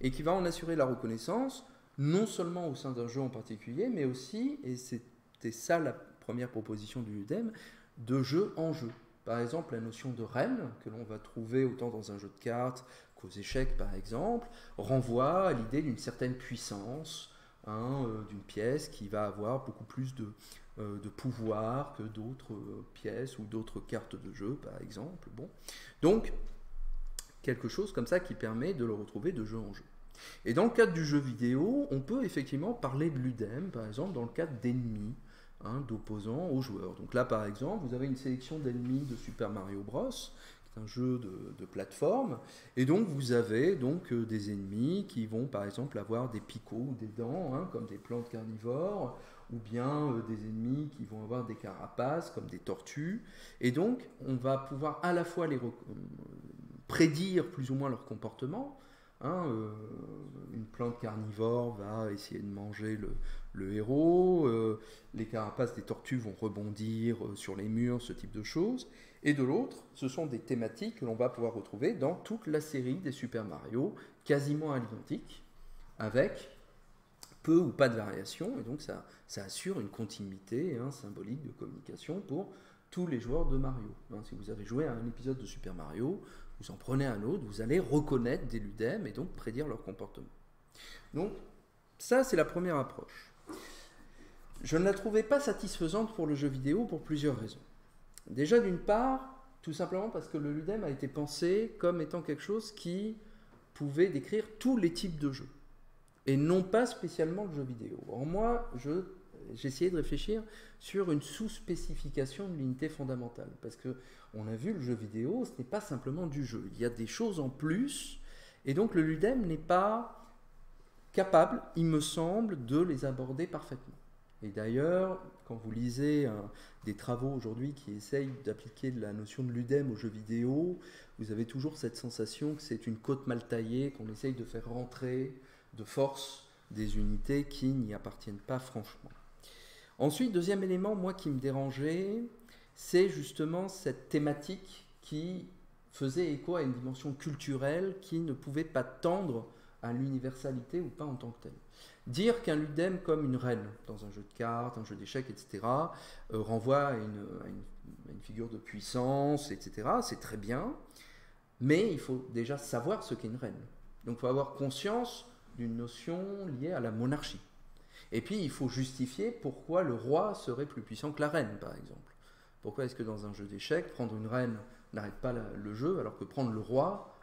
Et qui va en assurer la reconnaissance non seulement au sein d'un jeu en particulier, mais aussi, et c'était ça la première proposition du ludème, de jeu en jeu. Par exemple, la notion de reine, que l'on va trouver autant dans un jeu de cartes qu'aux échecs par exemple, renvoie à l'idée d'une certaine puissance, hein, d'une pièce qui va avoir beaucoup plus de pouvoir que d'autres pièces ou d'autres cartes de jeu par exemple. Bon. Donc, quelque chose comme ça qui permet de le retrouver de jeu en jeu. Et dans le cadre du jeu vidéo, on peut effectivement parler de ludème, par exemple dans le cadre d'ennemis, hein, d'opposants aux joueurs. Donc là, par exemple, vous avez une sélection d'ennemis de Super Mario Bros, qui est un jeu de plateforme, et donc vous avez donc des ennemis qui vont par exemple avoir des picots ou des dents, hein, comme des plantes carnivores, ou bien des ennemis qui vont avoir des carapaces, comme des tortues, et donc on va pouvoir à la fois prédire plus ou moins leur comportement. Hein, une plante carnivore va essayer de manger le héros, les carapaces des tortues vont rebondir sur les murs, ce type de choses. Et de l'autre, ce sont des thématiques que l'on va pouvoir retrouver dans toute la série des Super Mario, quasiment à l'identique, avec peu ou pas de variation, et donc ça assure une continuité, hein, symbolique de communication pour tous les joueurs de Mario. Hein, si vous avez joué à un épisode de Super Mario, vous en prenez un autre, vous allez reconnaître des ludèmes et donc prédire leur comportement. Donc, ça, c'est la première approche. Je ne la trouvais pas satisfaisante pour le jeu vidéo pour plusieurs raisons. Déjà, d'une part, tout simplement parce que le ludème a été pensé comme étant quelque chose qui pouvait décrire tous les types de jeux, et non pas spécialement le jeu vidéo. Or, moi, je j'ai essayé de réfléchir sur une sous-spécification de l'unité fondamentale. Parce qu'on a vu le jeu vidéo, ce n'est pas simplement du jeu. Il y a des choses en plus, et donc le Ludem n'est pas capable, il me semble, de les aborder parfaitement. Et d'ailleurs, quand vous lisez des travaux aujourd'hui qui essayent d'appliquer la notion de Ludem aux jeux vidéo, vous avez toujours cette sensation que c'est une côte mal taillée, qu'on essaye de faire rentrer de force des unités qui n'y appartiennent pas franchement. Ensuite, deuxième élément, moi, qui me dérangeait, c'est justement cette thématique qui faisait écho à une dimension culturelle qui ne pouvait pas tendre à l'universalité ou pas en tant que telle. Dire qu'un Ludem comme une reine dans un jeu de cartes, un jeu d'échecs, etc., renvoie à une figure de puissance, etc., c'est très bien, mais il faut déjà savoir ce qu'est une reine. Donc il faut avoir conscience d'une notion liée à la monarchie. Et puis il faut justifier pourquoi le roi serait plus puissant que la reine, par exemple. Pourquoi est-ce que dans un jeu d'échecs, prendre une reine n'arrête pas le jeu, alors que prendre le roi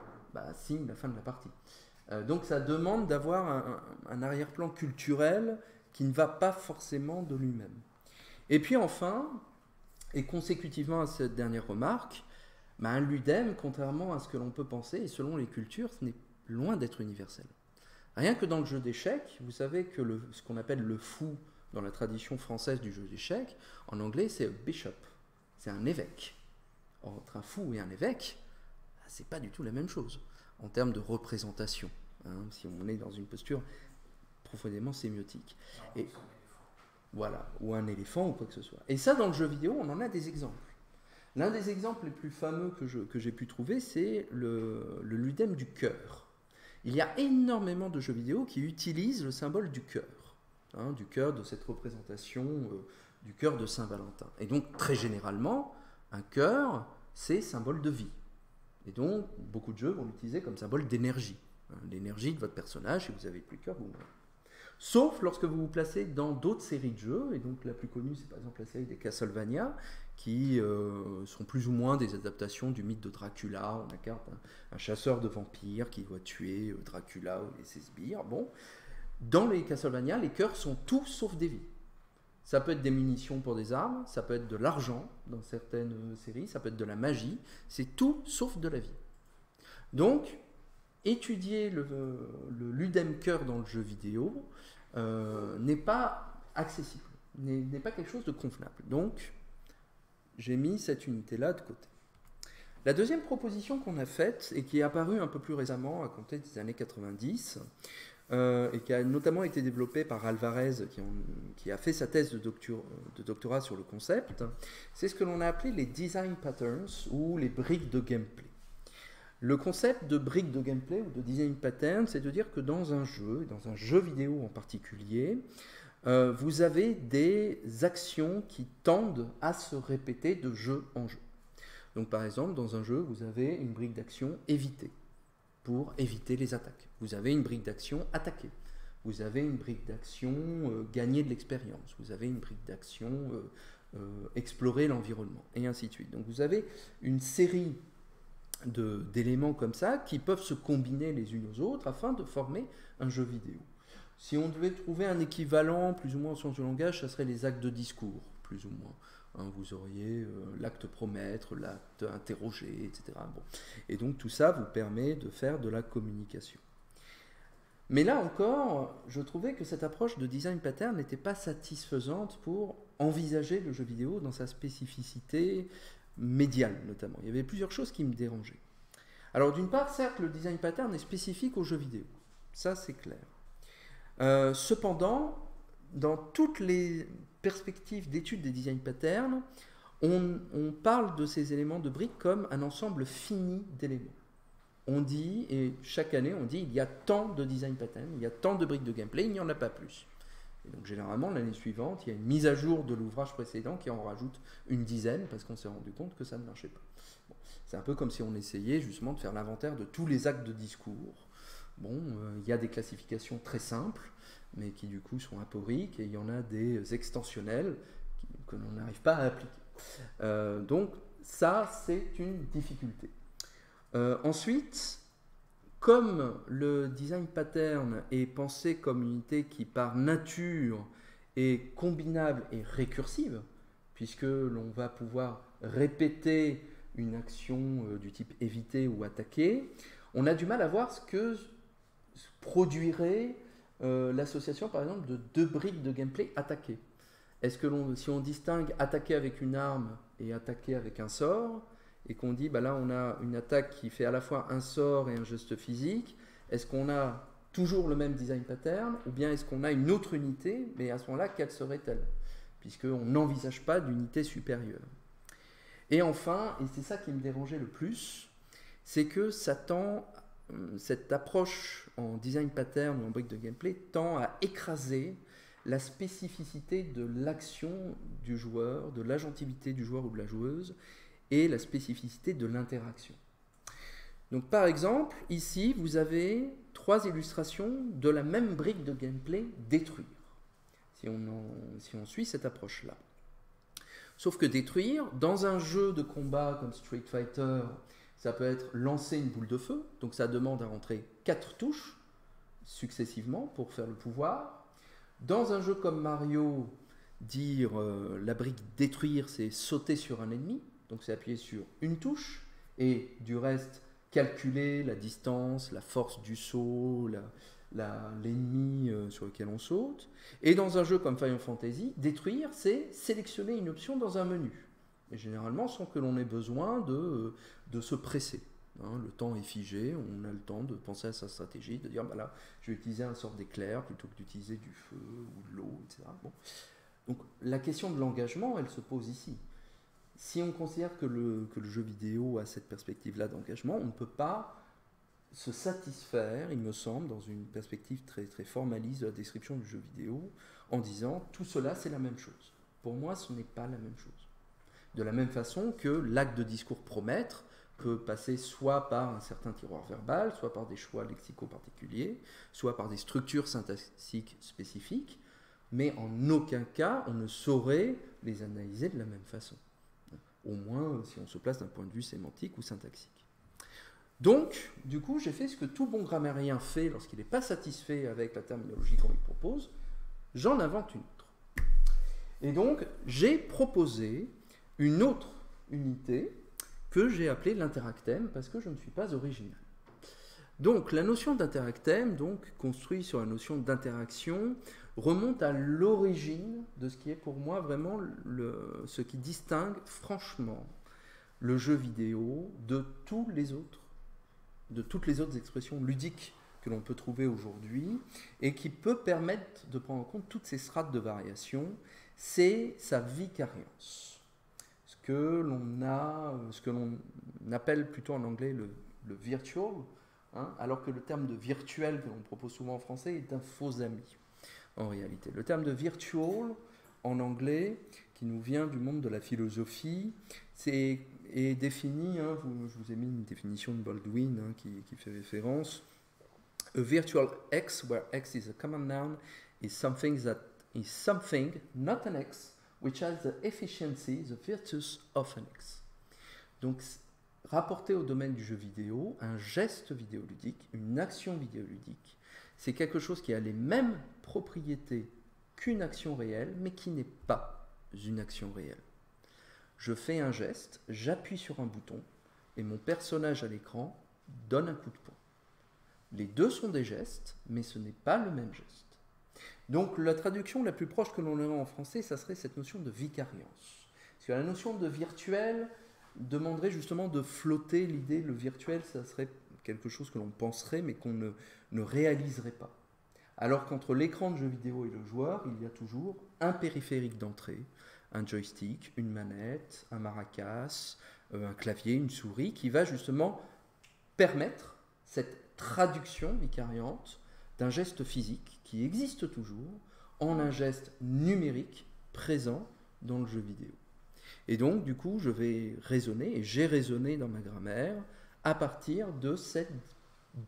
signe la fin de la partie. Donc ça demande d'avoir un arrière-plan culturel qui ne va pas forcément de lui-même. Et puis enfin, et consécutivement à cette dernière remarque, un Ludem, contrairement à ce que l'on peut penser, et selon les cultures, ce n'est loin d'être universel. Rien que dans le jeu d'échecs, vous savez que ce qu'on appelle le fou dans la tradition française du jeu d'échecs, en anglais c'est bishop, c'est un évêque. Entre un fou et un évêque, c'est pas du tout la même chose en termes de représentation, si on est dans une posture profondément sémiotique. Et voilà, ou un éléphant ou quoi que ce soit. Et ça, dans le jeu vidéo, on en a des exemples. L'un des exemples les plus fameux que j'ai pu trouver, c'est le Ludem du cœur. Il y a énormément de jeux vidéo qui utilisent le symbole du cœur de cette représentation du cœur de Saint-Valentin. Et donc, très généralement, un cœur, c'est symbole de vie. Et donc, beaucoup de jeux vont l'utiliser comme symbole d'énergie. L'énergie de votre personnage, si vous avez plus de cœur, vous mourrez. Sauf lorsque vous vous placez dans d'autres séries de jeux, et donc la plus connue, c'est par exemple la série des Castlevania, qui sont plus ou moins des adaptations du mythe de Dracula. On incarne un chasseur de vampires qui doit tuer Dracula et ses sbires. Bon, dans les Castlevania, les cœurs sont tout sauf des vies. Ça peut être des munitions pour des armes, ça peut être de l'argent dans certaines séries, ça peut être de la magie, c'est tout sauf de la vie. Donc, étudier le Ludem cœur dans le jeu vidéo n'est pas accessible, n'est pas quelque chose de convenable. Donc, j'ai mis cette unité-là de côté. La deuxième proposition qu'on a faite, et qui est apparue un peu plus récemment, à compter des années 90, et qui a notamment été développée par Alvarez, qui a fait sa thèse de doctorat sur le concept, c'est ce que l'on a appelé les design patterns, ou les briques de gameplay. Le concept de briques de gameplay ou de design pattern, c'est de dire que dans un jeu vidéo en particulier, vous avez des actions qui tendent à se répéter de jeu en jeu. Donc par exemple, dans un jeu, vous avez une brique d'action éviter, pour éviter les attaques. Vous avez une brique d'action attaquer. Vous avez une brique d'action gagner de l'expérience. Vous avez une brique d'action explorer l'environnement, et ainsi de suite. Donc vous avez une série d'éléments comme ça qui peuvent se combiner les unes aux autres afin de former un jeu vidéo. Si on devait trouver un équivalent plus ou moins en sens du langage, ça serait les actes de discours, plus ou moins. Vous auriez l'acte promettre, l'acte interroger, etc. Bon. Et donc tout ça vous permet de faire de la communication. Mais là encore, je trouvais que cette approche de design pattern n'était pas satisfaisante pour envisager le jeu vidéo dans sa spécificité médiale notamment. Il y avait plusieurs choses qui me dérangeaient. Alors d'une part, certes, le design pattern est spécifique aux jeux vidéo. Ça, c'est clair. Cependant, dans toutes les perspectives d'étude des design patterns, on parle de ces éléments de briques comme un ensemble fini d'éléments. On dit, et chaque année, on dit il y a tant de design patterns, il y a tant de briques de gameplay, il n'y en a pas plus. Et donc généralement, l'année suivante, il y a une mise à jour de l'ouvrage précédent qui en rajoute une dizaine parce qu'on s'est rendu compte que ça ne marchait pas. Bon, c'est un peu comme si on essayait justement de faire l'inventaire de tous les actes de discours. Bon, il y a des classifications très simples, mais qui du coup sont aporiques, et il y en a des extensionnelles que l'on n'arrive pas à appliquer. Donc ça, c'est une difficulté. Ensuite, comme le design pattern est pensé comme une unité qui par nature est combinable et récursive, puisque l'on va pouvoir répéter une action du type éviter ou attaquer, on a du mal à voir ce que produirait l'association par exemple de deux briques de gameplay attaquer. Est-ce que si on distingue attaquer avec une arme et attaquer avec un sort, et qu'on dit bah là on a une attaque qui fait à la fois un sort et un geste physique, est-ce qu'on a toujours le même design pattern, ou bien est-ce qu'on a une autre unité, mais à ce moment-là, quelle serait-elle? Puisqu'on n'envisage pas d'unité supérieure. Et enfin, et c'est ça qui me dérangeait le plus, c'est que cette approche en design pattern ou en brique de gameplay tend à écraser la spécificité de l'action du joueur, de l'agentivité du joueur ou de la joueuse, et la spécificité de l'interaction. Donc par exemple, ici, vous avez 3 illustrations de la même brique de gameplay détruire, si on suit cette approche-là. Sauf que détruire, dans un jeu de combat comme Street Fighter, ça peut être lancer une boule de feu, donc ça demande à rentrer 4 touches successivement pour faire le pouvoir. Dans un jeu comme Mario, dire la brique détruire, c'est sauter sur un ennemi, donc c'est appuyer sur une touche, et du reste, calculer la distance, la force du saut, l'ennemi sur lequel on saute. Et dans un jeu comme Final Fantasy, détruire, c'est sélectionner une option dans un menu. Et généralement, sans que l'on ait besoin de se presser. Hein, le temps est figé, on a le temps de penser à sa stratégie, de dire, bah là, je vais utiliser un sort d'éclair plutôt que d'utiliser du feu ou de l'eau, etc. Bon. Donc la question de l'engagement, elle se pose ici. Si on considère que le jeu vidéo a cette perspective-là d'engagement, on ne peut pas se satisfaire, il me semble, dans une perspective très, très formaliste de la description du jeu vidéo, en disant tout cela c'est la même chose. Pour moi, ce n'est pas la même chose. De la même façon que l'acte de discours promettre peut passer soit par un certain tiroir verbal, soit par des choix lexicaux particuliers, soit par des structures syntaxiques spécifiques, mais en aucun cas on ne saurait les analyser de la même façon. Au moins si on se place d'un point de vue sémantique ou syntaxique. Donc, du coup, j'ai fait ce que tout bon grammairien fait lorsqu'il n'est pas satisfait avec la terminologie qu'on lui propose, j'en invente une autre. Et donc, j'ai proposé une autre unité que j'ai appelée l'interactème parce que je ne suis pas original. Donc, la notion d'interactème, donc construite sur la notion d'interaction, remonte à l'origine de ce qui est pour moi vraiment ce qui distingue franchement le jeu vidéo de toutes les autres expressions ludiques que l'on peut trouver aujourd'hui et qui peut permettre de prendre en compte toutes ces strates de variation, c'est sa vicariance. Ce que l'on appelle plutôt en anglais le virtual, hein, alors que le terme de virtuel que l'on propose souvent en français est un faux ami. En réalité, le terme de virtual en anglais, qui nous vient du monde de la philosophie, est défini, hein, je vous ai mis une définition de Baldwin hein, qui fait référence. A virtual X, where X is a common noun, is something, not an X, which has the efficiency, the virtues of an X. Donc, rapporté au domaine du jeu vidéo, un geste vidéoludique, une action vidéoludique, c'est quelque chose qui a les mêmes propriétés qu'une action réelle, mais qui n'est pas une action réelle. Je fais un geste, j'appuie sur un bouton, et mon personnage à l'écran donne un coup de poing. Les deux sont des gestes, mais ce n'est pas le même geste. Donc la traduction la plus proche que l'on aurait en français, ça serait cette notion de vicariance. Parce que la notion de virtuel demanderait justement de flotter l'idée, le virtuel, ça serait quelque chose que l'on penserait, mais qu'on ne réaliserait pas. Alors qu'entre l'écran de jeu vidéo et le joueur, il y a toujours un périphérique d'entrée, un joystick, une manette, un maracas, un clavier, une souris, qui va justement permettre cette traduction vicariante d'un geste physique qui existe toujours en un geste numérique présent dans le jeu vidéo. Et donc, du coup, je vais raisonner, et j'ai raisonné dans ma grammaire, à partir de cette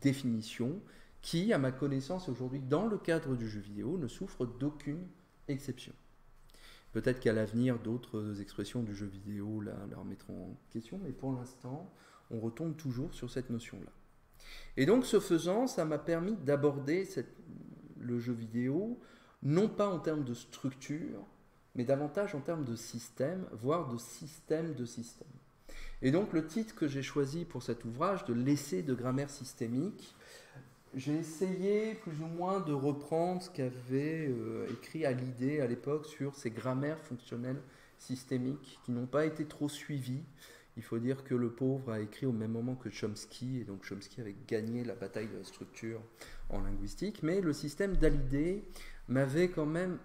définition qui, à ma connaissance aujourd'hui, dans le cadre du jeu vidéo, ne souffre d'aucune exception. Peut-être qu'à l'avenir, d'autres expressions du jeu vidéo la remettront en question, mais pour l'instant, on retombe toujours sur cette notion-là. Et donc, ce faisant, ça m'a permis d'aborder le jeu vidéo non pas en termes de structure, mais davantage en termes de système, voire de système de système. Et donc le titre que j'ai choisi pour cet ouvrage, de l'essai de grammaire systémique, j'ai essayé plus ou moins de reprendre ce qu'avait écrit Hallyday à l'époque sur ces grammaires fonctionnelles systémiques qui n'ont pas été trop suivies. Il faut dire que le pauvre a écrit au même moment que Chomsky, et donc Chomsky avait gagné la bataille de la structure en linguistique, mais le système d'Hallyday m'avait quand même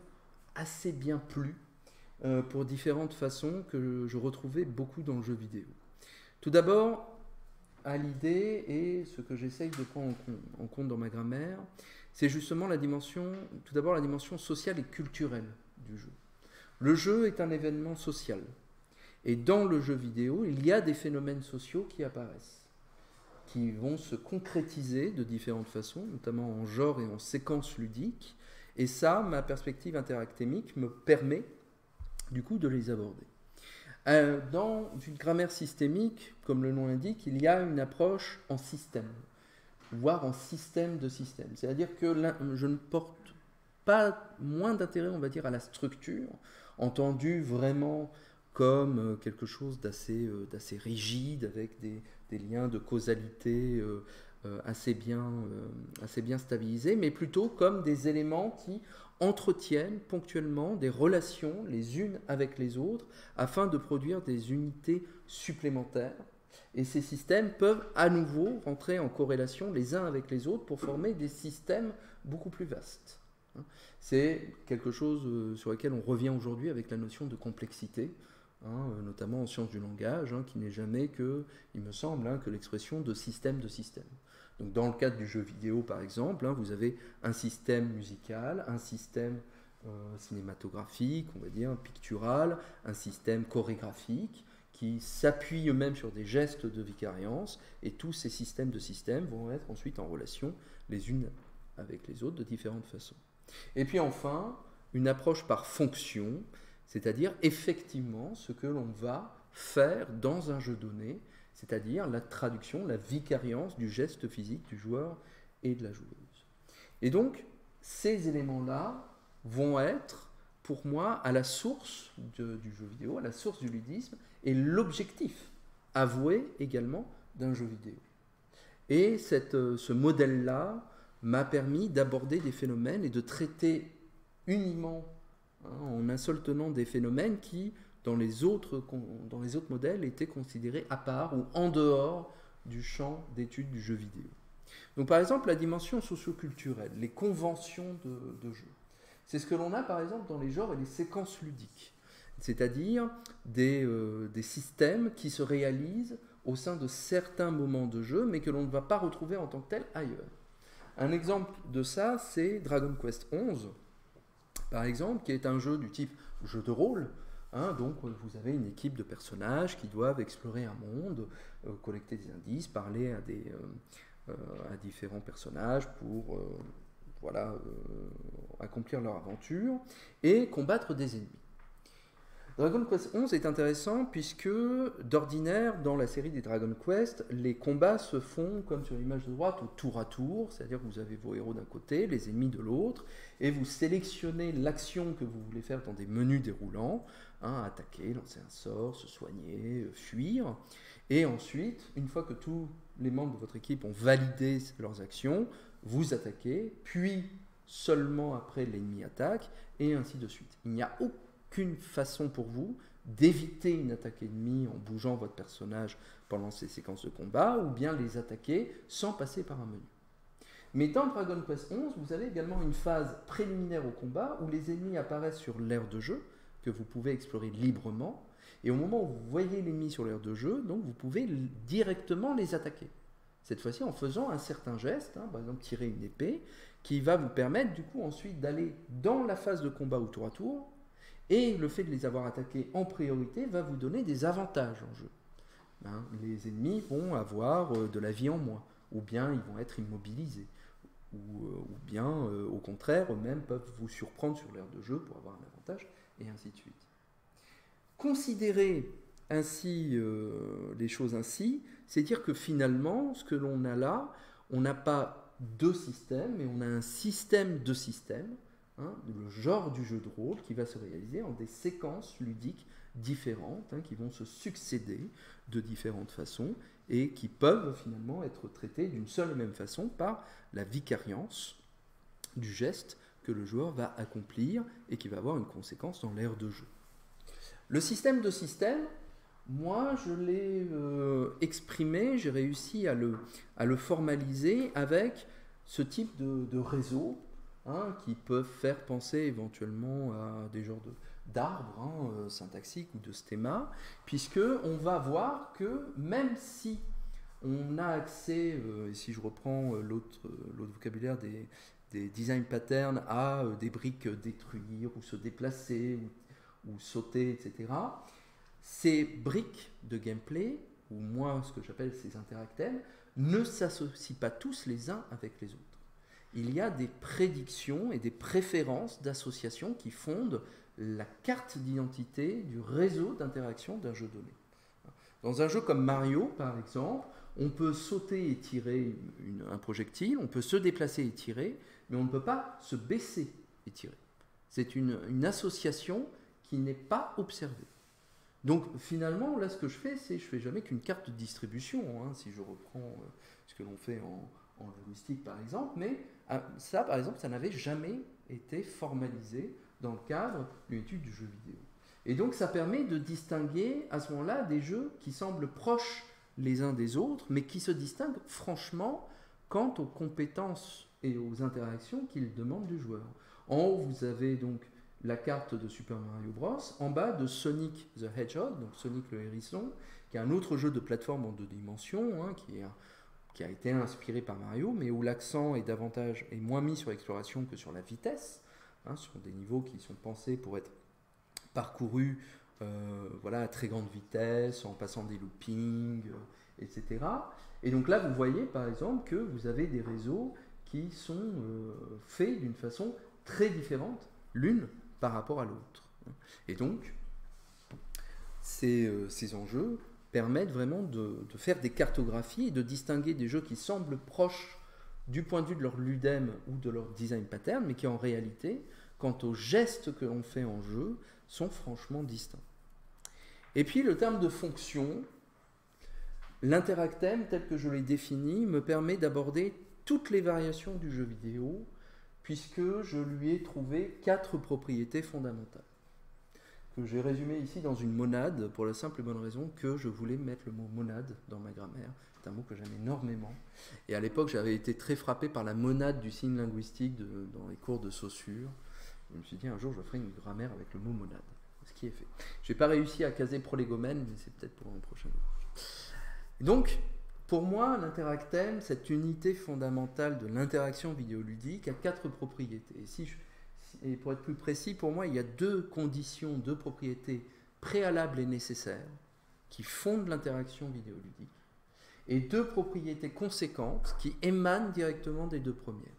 assez bien plu pour différentes façons que je retrouvais beaucoup dans le jeu vidéo. Tout d'abord, Hallyday, et ce que j'essaye de prendre en compte dans ma grammaire, c'est justement la dimension, tout d'abord la dimension sociale et culturelle du jeu. Le jeu est un événement social. Et dans le jeu vidéo, il y a des phénomènes sociaux qui apparaissent, qui vont se concrétiser de différentes façons, notamment en genre et en séquence ludique. Et ça, ma perspective interactémique me permet du coup de les aborder. Dans une grammaire systémique, comme le nom l'indique, il y a une approche en système, voire en système de système. C'est-à-dire que je ne porte pas moins d'intérêt, on va dire, à la structure, entendue vraiment comme quelque chose d'assez rigide, avec des liens de causalité assez bien stabilisés, mais plutôt comme des éléments qui entretiennent ponctuellement des relations les unes avec les autres afin de produire des unités supplémentaires. Et ces systèmes peuvent à nouveau rentrer en corrélation les uns avec les autres pour former des systèmes beaucoup plus vastes. C'est quelque chose sur lequel on revient aujourd'hui avec la notion de complexité, notamment en sciences du langage, qui n'est jamais que, il me semble, que l'expression de système de système. Donc dans le cadre du jeu vidéo, par exemple, vous avez un système musical, un système cinématographique, on va dire, pictural, un système chorégraphique, qui s'appuient eux-mêmes sur des gestes de vicariance, et tous ces systèmes de systèmes vont être ensuite en relation les unes avec les autres de différentes façons. Et puis enfin, une approche par fonction, c'est-à-dire effectivement ce que l'on va faire dans un jeu donné, c'est-à-dire la traduction, la vicariance du geste physique du joueur et de la joueuse. Et donc, ces éléments-là vont être, pour moi, à la source du jeu vidéo, à la source du ludisme, et l'objectif avoué également d'un jeu vidéo. Et ce modèle-là m'a permis d'aborder des phénomènes et de traiter uniment, en un seul tenant, des phénomènes qui, dans les autres modèles, étaient considérés à part ou en dehors du champ d'étude du jeu vidéo. Donc par exemple, la dimension socioculturelle, les conventions de jeu. C'est ce que l'on a par exemple dans les genres et les séquences ludiques, c'est-à-dire des systèmes qui se réalisent au sein de certains moments de jeu, mais que l'on ne va pas retrouver en tant que tel ailleurs. Un exemple de ça, c'est Dragon Quest XI, par exemple, qui est un jeu du type jeu de rôle. Donc vous avez une équipe de personnages qui doivent explorer un monde, collecter des indices, parler à différents personnages pour accomplir leur aventure et combattre des ennemis. Dragon Quest XI est intéressant puisque d'ordinaire dans la série des Dragon Quest, les combats se font comme sur l'image de droite au tour à tour, c'est-à-dire que vous avez vos héros d'un côté, les ennemis de l'autre, et vous sélectionnez l'action que vous voulez faire dans des menus déroulants, attaquer, lancer un sort, se soigner, fuir, et ensuite, une fois que tous les membres de votre équipe ont validé leurs actions, vous attaquez, puis seulement après l'ennemi attaque, et ainsi de suite. Il n'y a aucune façon pour vous d'éviter une attaque ennemie en bougeant votre personnage pendant ces séquences de combat, ou bien les attaquer sans passer par un menu. Mais dans Dragon Quest XI, vous avez également une phase préliminaire au combat où les ennemis apparaissent sur l'aire de jeu, que vous pouvez explorer librement, et au moment où vous voyez l'ennemi sur l'aire de jeu, donc vous pouvez directement les attaquer. Cette fois-ci en faisant un certain geste, par exemple tirer une épée, qui va vous permettre du coup ensuite d'aller dans la phase de combat au tour à tour, et le fait de les avoir attaqués en priorité va vous donner des avantages en jeu. Les ennemis vont avoir de la vie en moins, ou bien ils vont être immobilisés, ou bien au contraire, eux-mêmes peuvent vous surprendre sur l'aire de jeu pour avoir un avantage, et ainsi de suite. Considérer ainsi les choses ainsi, c'est dire que finalement, ce que l'on a là, on n'a pas deux systèmes, mais on a un système de systèmes, le genre du jeu de rôle qui va se réaliser en des séquences ludiques différentes, qui vont se succéder de différentes façons et qui peuvent finalement être traitées d'une seule et même façon par la vicariance du geste que le joueur va accomplir et qui va avoir une conséquence dans l'aire de jeu. Le système de système, moi je l'ai exprimé, j'ai réussi à le formaliser avec ce type de réseau qui peuvent faire penser éventuellement à des genres d'arbres syntaxiques ou de stémas, puisque on va voir que même si on a accès, et si je reprends l'autre vocabulaire des design patterns, à des briques détruire ou se déplacer ou sauter, etc., ces briques de gameplay, ou moi ce que j'appelle ces interactèmes, ne s'associent pas tous les uns avec les autres. Il y a des prédictions et des préférences d'association qui fondent la carte d'identité du réseau d'interaction d'un jeu donné. Dans un jeu comme Mario, par exemple, on peut sauter et tirer un projectile, on peut se déplacer et tirer, mais on ne peut pas se baisser et tirer. C'est une association qui n'est pas observée. Donc finalement, là ce que je fais, c'est je ne fais jamais qu'une carte de distribution, si je reprends ce que l'on fait en linguistique par exemple, mais ça par exemple, ça n'avait jamais été formalisé dans le cadre d'une étude du jeu vidéo. Et donc ça permet de distinguer à ce moment-là des jeux qui semblent proches les uns des autres, mais qui se distinguent franchement quant aux compétences et aux interactions qu'ils demandent du joueur. En haut, vous avez donc la carte de Super Mario Bros. En bas, de Sonic the Hedgehog, donc Sonic le hérisson, qui est un autre jeu de plateforme en 2 dimensions, qui a été inspiré par Mario, mais où l'accent est moins mis sur l'exploration que sur la vitesse, sur des niveaux qui sont pensés pour être parcourus à très grande vitesse, en passant des loopings, etc. Et donc là, vous voyez par exemple que vous avez des réseaux qui sont faits d'une façon très différente, l'une par rapport à l'autre. Et donc, ces enjeux permettent vraiment de faire des cartographies et de distinguer des jeux qui semblent proches du point de vue de leur ludem ou de leur design pattern, mais qui en réalité, quant aux gestes que l'on fait en jeu, sont franchement distincts. Et puis le terme de fonction, l'interactème tel que je l'ai défini, me permet d'aborder toutes les variations du jeu vidéo, puisque je lui ai trouvé 4 propriétés fondamentales, que j'ai résumées ici dans une monade, pour la simple et bonne raison que je voulais mettre le mot monade dans ma grammaire. C'est un mot que j'aime énormément. Et à l'époque, j'avais été très frappé par la monade du signe linguistique dans les cours de Saussure. Je me suis dit, un jour, je ferai une grammaire avec le mot monade. Ce qui est fait. Je n'ai pas réussi à caser prolégomène, mais c'est peut-être pour un prochain ouvrage. Donc, pour moi, l'interactème, cette unité fondamentale de l'interaction vidéoludique, a 4 propriétés. Et pour être plus précis, pour moi, il y a 2 conditions, 2 propriétés préalables et nécessaires qui fondent l'interaction vidéoludique, et 2 propriétés conséquentes qui émanent directement des 2 premières.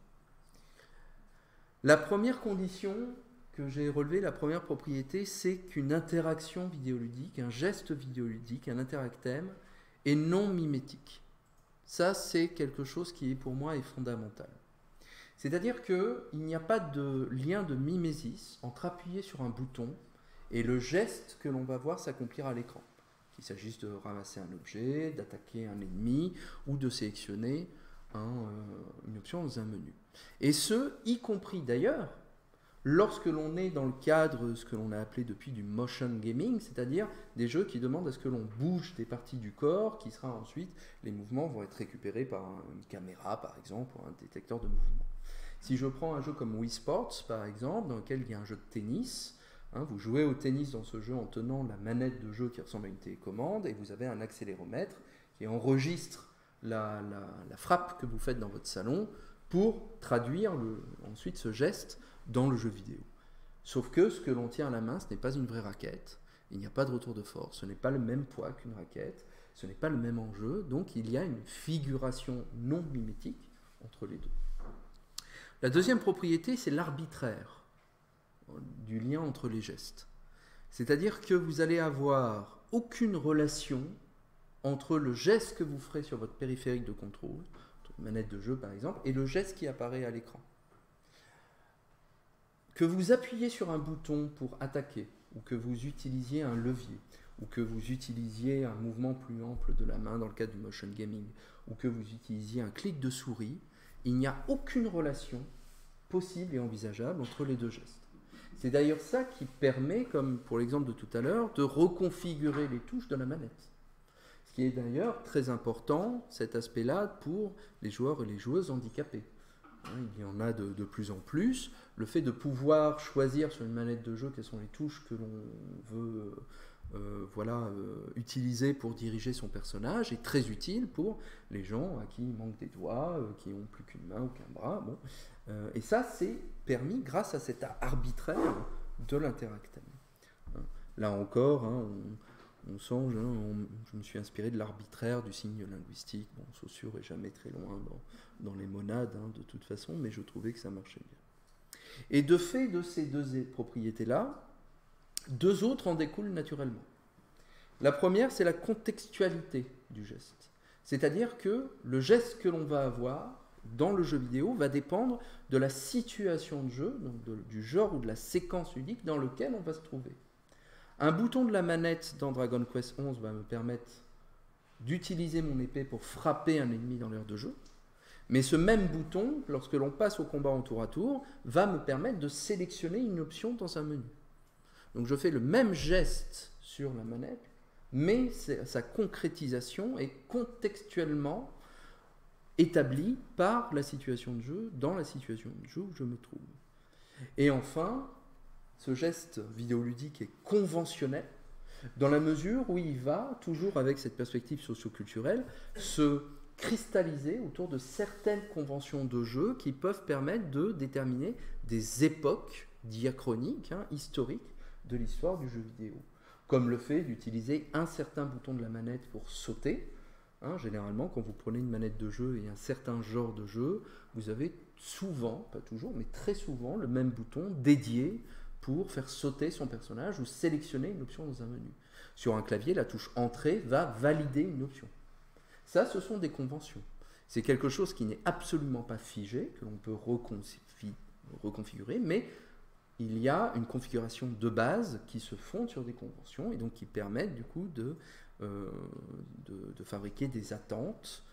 La première condition que j'ai relevée, la première propriété, c'est qu'une interaction vidéoludique, un geste vidéoludique, un interactème, est non mimétique. Ça, c'est quelque chose qui, pour moi, est fondamental. C'est-à-dire qu'il n'y a pas de lien de mimésis entre appuyer sur un bouton et le geste que l'on va voir s'accomplir à l'écran. Qu'il s'agisse de ramasser un objet, d'attaquer un ennemi ou de sélectionner une option dans un menu. Et ce, y compris d'ailleurs, lorsque l'on est dans le cadre, ce que l'on a appelé depuis du motion gaming, c'est-à-dire des jeux qui demandent à ce que l'on bouge des parties du corps, qui sera ensuite, les mouvements vont être récupérés par une caméra par exemple, ou un détecteur de mouvement. Si je prends un jeu comme Wii Sports par exemple, dans lequel il y a un jeu de tennis, vous jouez au tennis dans ce jeu en tenant la manette de jeu qui ressemble à une télécommande, et vous avez un accéléromètre qui enregistre la frappe que vous faites dans votre salon pour traduire ensuite ce geste dans le jeu vidéo. Sauf que ce que l'on tient à la main, ce n'est pas une vraie raquette, il n'y a pas de retour de force, ce n'est pas le même poids qu'une raquette, ce n'est pas le même enjeu, donc il y a une figuration non mimétique entre les deux. La deuxième propriété, c'est l'arbitraire du lien entre les gestes. C'est-à-dire que vous allez avoir aucune relation entre le geste que vous ferez sur votre périphérique de contrôle, manette de jeu par exemple, et le geste qui apparaît à l'écran. Que vous appuyez sur un bouton pour attaquer, ou que vous utilisiez un levier, ou que vous utilisiez un mouvement plus ample de la main dans le cadre du motion gaming, ou que vous utilisiez un clic de souris, il n'y a aucune relation possible et envisageable entre les deux gestes. C'est d'ailleurs ça qui permet, comme pour l'exemple de tout à l'heure, de reconfigurer les touches de la manette. Ce qui est d'ailleurs très important, cet aspect-là, pour les joueurs et les joueuses handicapés. Il y en a de plus en plus. Le fait de pouvoir choisir sur une manette de jeu quelles sont les touches que l'on veut utiliser pour diriger son personnage est très utile pour les gens à qui il manque des doigts, qui n'ont plus qu'une main ou qu'un bras. Bon. Et ça, c'est permis grâce à cet arbitraire de l'interactème. Là encore, on sent, je me suis inspiré de l'arbitraire du signe linguistique. Bon, Saussure n'est jamais très loin dans les monades, de toute façon, mais je trouvais que ça marchait bien. Et de fait de ces deux propriétés-là, deux autres en découlent naturellement. La première, c'est la contextualité du geste. C'est-à-dire que le geste que l'on va avoir dans le jeu vidéo va dépendre de la situation de jeu, donc du genre ou de la séquence ludique dans lequel on va se trouver. Un bouton de la manette dans Dragon Quest XI va me permettre d'utiliser mon épée pour frapper un ennemi dans l'aire de jeu. Mais ce même bouton, lorsque l'on passe au combat en tour à tour, va me permettre de sélectionner une option dans un menu. Donc je fais le même geste sur la manette, mais sa concrétisation est contextuellement établie par la situation de jeu, dans la situation de jeu où je me trouve. Et enfin, ce geste vidéoludique est conventionnel, dans la mesure où il va, toujours avec cette perspective socio-culturelle, se cristalliser autour de certaines conventions de jeu qui peuvent permettre de déterminer des époques diachroniques, historiques, de l'histoire du jeu vidéo. Comme le fait d'utiliser un certain bouton de la manette pour sauter. Généralement, quand vous prenez une manette de jeu et un certain genre de jeu, vous avez souvent, pas toujours, mais très souvent, le même bouton dédié pour faire sauter son personnage ou sélectionner une option dans un menu. Sur un clavier, la touche Entrée va valider une option. Ça, ce sont des conventions. C'est quelque chose qui n'est absolument pas figé, que l'on peut reconfigurer, mais il y a une configuration de base qui se fonde sur des conventions et donc qui permettent du coup de fabriquer des attentes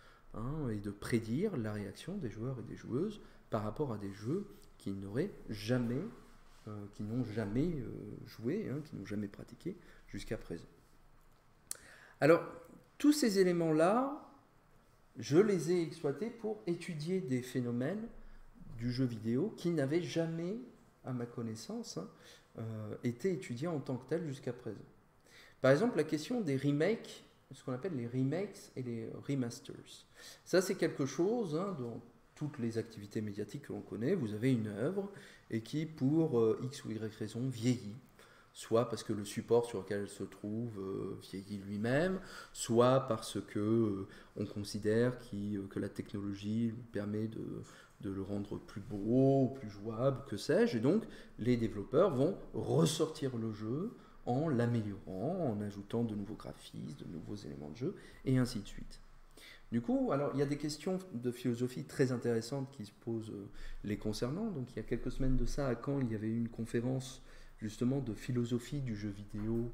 et de prédire la réaction des joueurs et des joueuses par rapport à des jeux qui n'ont jamais joué, qui n'ont jamais pratiqué jusqu'à présent. Alors, tous ces éléments-là, je les ai exploités pour étudier des phénomènes du jeu vidéo qui n'avaient jamais, à ma connaissance, été étudiés en tant que tels jusqu'à présent. Par exemple, la question des remakes, ce qu'on appelle les remakes et les remasters. Ça, c'est quelque chose, dans toutes les activités médiatiques que l'on connaît, vous avez une œuvre et qui, pour X ou Y raison, vieillit. Soit parce que le support sur lequel elle se trouve vieillit lui-même, soit parce que on considère que la technologie lui permet de le rendre plus beau, plus jouable, que sais-je. Et donc, les développeurs vont ressortir le jeu en l'améliorant, en ajoutant de nouveaux graphismes, de nouveaux éléments de jeu, et ainsi de suite. Du coup, alors, il y a des questions de philosophie très intéressantes qui se posent les concernant. Donc, il y a quelques semaines de ça, à Caen, il y avait eu une conférence justement de philosophie du jeu vidéo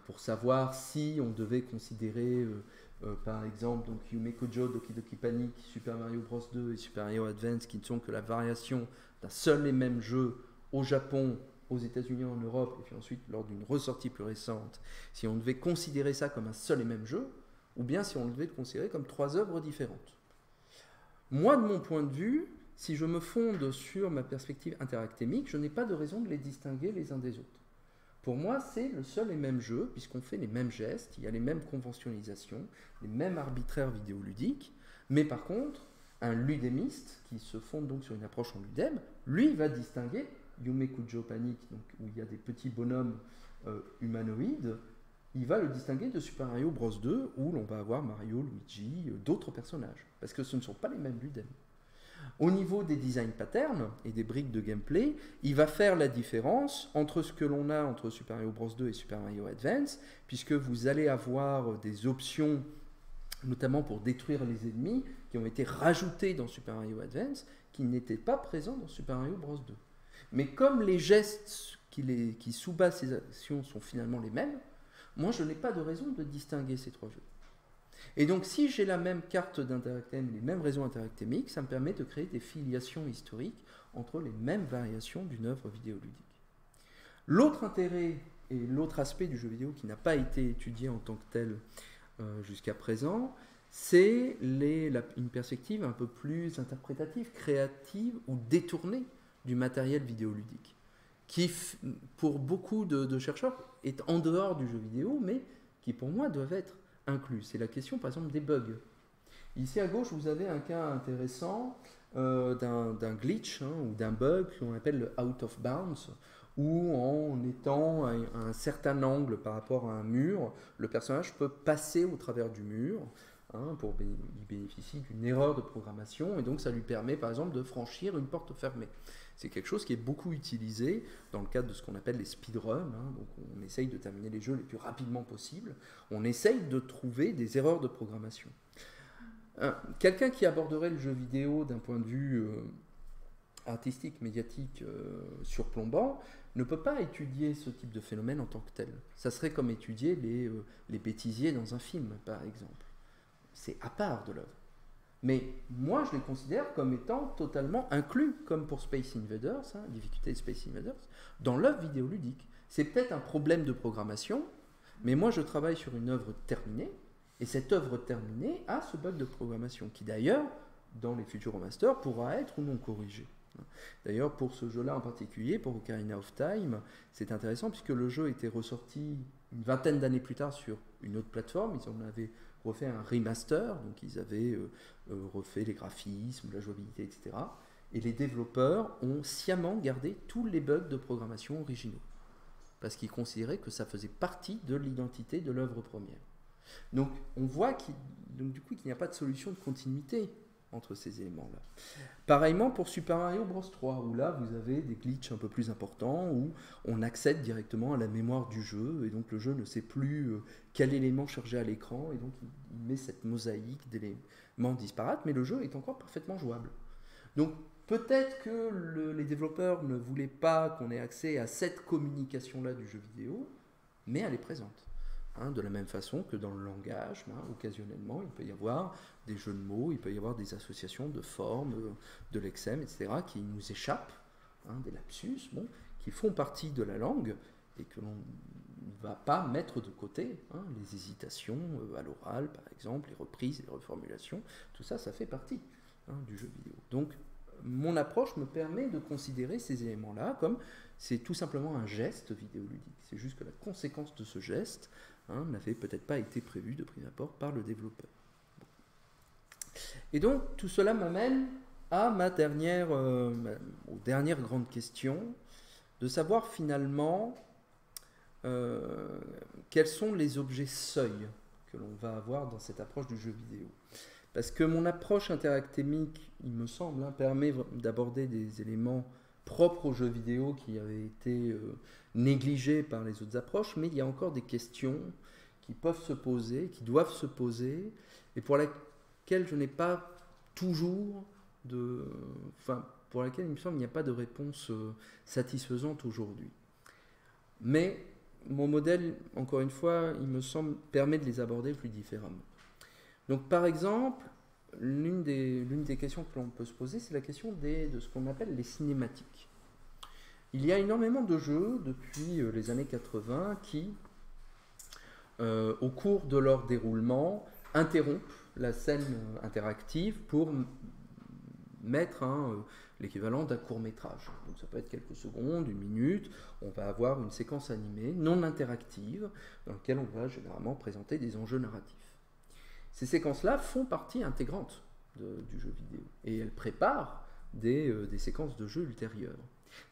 pour savoir si on devait considérer par exemple donc Yume Kojo, Doki Doki Panic, Super Mario Bros 2 et Super Mario Advance qui ne sont que la variation d'un seul et même jeu au Japon, aux États-Unis, en Europe et puis ensuite lors d'une ressortie plus récente, si on devait considérer ça comme un seul et même jeu ou bien si on devait le considérer comme trois œuvres différentes. Moi, de mon point de vue, si je me fonde sur ma perspective interactémique, je n'ai pas de raison de les distinguer les uns des autres. Pour moi, c'est le seul et même jeu, puisqu'on fait les mêmes gestes, il y a les mêmes conventionnalisations, les mêmes arbitraires vidéoludiques, mais par contre, un ludémiste, qui se fonde donc sur une approche en ludème, lui va distinguer Yume Kujo Panic, donc, où il y a des petits bonhommes humanoïdes, il va le distinguer de Super Mario Bros 2, où l'on va avoir Mario, Luigi, d'autres personnages, parce que ce ne sont pas les mêmes ludèmes. Au niveau des design patterns et des briques de gameplay, il va faire la différence entre ce que l'on a entre Super Mario Bros 2 et Super Mario Advance, puisque vous allez avoir des options, notamment pour détruire les ennemis, qui ont été rajoutées dans Super Mario Advance, qui n'étaient pas présentes dans Super Mario Bros 2. Mais comme les gestes qui sous-basent ces actions sont finalement les mêmes, moi je n'ai pas de raison de distinguer ces trois jeux. Et donc si j'ai la même carte d'interactème, les mêmes réseaux interactémiques, ça me permet de créer des filiations historiques entre les mêmes variations d'une œuvre vidéoludique. L'autre intérêt et l'autre aspect du jeu vidéo qui n'a pas été étudié en tant que tel jusqu'à présent, c'est une perspective un peu plus interprétative, créative ou détournée du matériel vidéoludique, qui pour beaucoup de chercheurs est en dehors du jeu vidéo, mais qui pour moi doivent être inclus. C'est la question par exemple des bugs. Ici à gauche vous avez un cas intéressant d'un glitch ou d'un bug qu'on appelle le out of bounds, où en étant à un certain angle par rapport à un mur, le personnage peut passer au travers du mur, il bénéficie d'une erreur de programmation, et donc ça lui permet par exemple de franchir une porte fermée. C'est quelque chose qui est beaucoup utilisé dans le cadre de ce qu'on appelle les speedruns, donc on essaye de terminer les jeux les plus rapidement possible, on essaye de trouver des erreurs de programmation. Quelqu'un qui aborderait le jeu vidéo d'un point de vue artistique, médiatique, surplombant, ne peut pas étudier ce type de phénomène en tant que tel. Ça serait comme étudier les bêtisiers dans un film, par exemple. C'est à part de l'œuvre. Mais moi, je les considère comme étant totalement inclus, comme pour Space Invaders, difficulté de Space Invaders, dans l'œuvre vidéoludique. C'est peut-être un problème de programmation, mais moi, je travaille sur une œuvre terminée, et cette œuvre terminée a ce bug de programmation, qui d'ailleurs, dans les futurs remasters, pourra être ou non corrigé. D'ailleurs, pour ce jeu-là en particulier, pour Ocarina of Time, c'est intéressant puisque le jeu était ressorti une vingtaine d'années plus tard sur une autre plateforme. Ils en avaient refait un remaster, donc ils avaient refait les graphismes, la jouabilité, etc. Et les développeurs ont sciemment gardé tous les bugs de programmation originaux parce qu'ils considéraient que ça faisait partie de l'identité de l'œuvre première. Donc on voit qu'il n'y a pas de solution de continuité entre ces éléments-là. Pareillement pour Super Mario Bros 3, où là vous avez des glitches un peu plus importants, où on accède directement à la mémoire du jeu, et donc le jeu ne sait plus quel élément charger à l'écran, et donc il met cette mosaïque d'éléments disparates, mais le jeu est encore parfaitement jouable. Donc peut-être que les développeurs ne voulaient pas qu'on ait accès à cette communication-là du jeu vidéo, mais elle est présente. De la même façon que dans le langage, occasionnellement, il peut y avoir des jeux de mots, il peut y avoir des associations de formes, de lexèmes, etc., qui nous échappent, des lapsus, qui font partie de la langue et que l'on ne va pas mettre de côté. Les hésitations à l'oral, par exemple, les reprises et les reformulations, tout ça, ça fait partie du jeu vidéo. Donc, mon approche me permet de considérer ces éléments-là comme c'est tout simplement un geste vidéoludique. C'est juste que la conséquence de ce geste n'avait peut-être pas été prévue de prime abord par le développeur. Et donc, tout cela m'amène à aux dernières grandes questions, de savoir finalement quels sont les objets seuils que l'on va avoir dans cette approche du jeu vidéo. Parce que mon approche interactémique, il me semble, permet d'aborder des éléments propres au jeu vidéo qui avaient été négligés par les autres approches, mais il y a encore des questions qui peuvent se poser, qui doivent se poser, et pour lesquelles je n'ai pas toujours pour laquelle il me semble qu'il n'y a pas de réponse satisfaisante aujourd'hui. Mais mon modèle, encore une fois, il me semble, permet de les aborder plus différemment. Donc par exemple, l'une des questions que l'on peut se poser, c'est la question de ce qu'on appelle les cinématiques. Il y a énormément de jeux depuis les années 80 qui, au cours de leur déroulement, interrompent la scène interactive pour mettre l'équivalent d'un court-métrage. Donc ça peut être quelques secondes, une minute, on va avoir une séquence animée non interactive dans laquelle on va généralement présenter des enjeux narratifs. Ces séquences-là font partie intégrante du jeu vidéo et elles préparent des séquences de jeu ultérieures.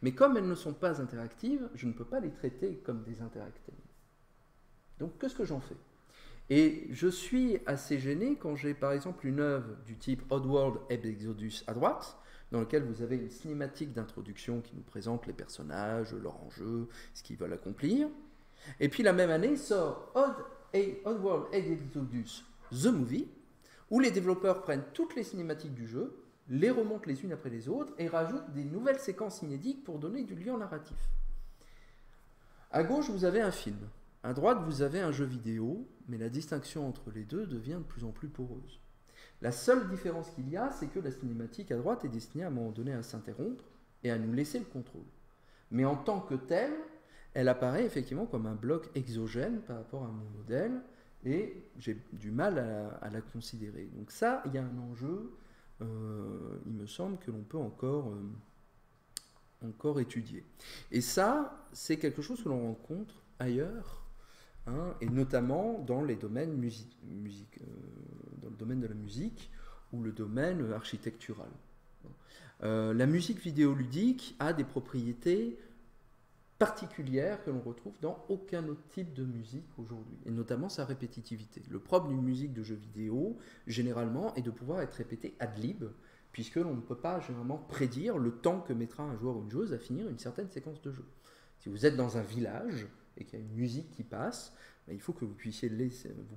Mais comme elles ne sont pas interactives, je ne peux pas les traiter comme des interactives. Donc qu'est-ce que j'en fais ? Et je suis assez gêné quand j'ai par exemple une œuvre du type Oddworld Ebb Exodus à droite, dans lequel vous avez une cinématique d'introduction qui nous présente les personnages, leur enjeu, ce qu'ils veulent accomplir. Et puis la même année sort Oddworld Ebb Exodus The Movie, où les développeurs prennent toutes les cinématiques du jeu, les remonte les unes après les autres et rajoute des nouvelles séquences inédites pour donner du lien narratif. À gauche, vous avez un film. À droite, vous avez un jeu vidéo, mais la distinction entre les deux devient de plus en plus poreuse. La seule différence qu'il y a, c'est que la cinématique à droite est destinée à un moment donné à s'interrompre et à nous laisser le contrôle. Mais en tant que telle, elle apparaît effectivement comme un bloc exogène par rapport à mon modèle, et j'ai du mal à la considérer. Donc ça, il y a un enjeu, il me semble, que l'on peut encore étudier. Et ça, c'est quelque chose que l'on rencontre ailleurs, hein, et notamment dans les domaines dans le domaine de la musique ou le domaine architectural. La musique vidéoludique a des propriétés particulière que l'on retrouve dans aucun autre type de musique aujourd'hui, et notamment sa répétitivité. Le propre d'une musique de jeu vidéo, généralement, est de pouvoir être répétée ad lib, puisque l'on ne peut pas généralement prédire le temps que mettra un joueur ou une joueuse à finir une certaine séquence de jeu. Si vous êtes dans un village et qu'il y a une musique qui passe, ben, il faut que vous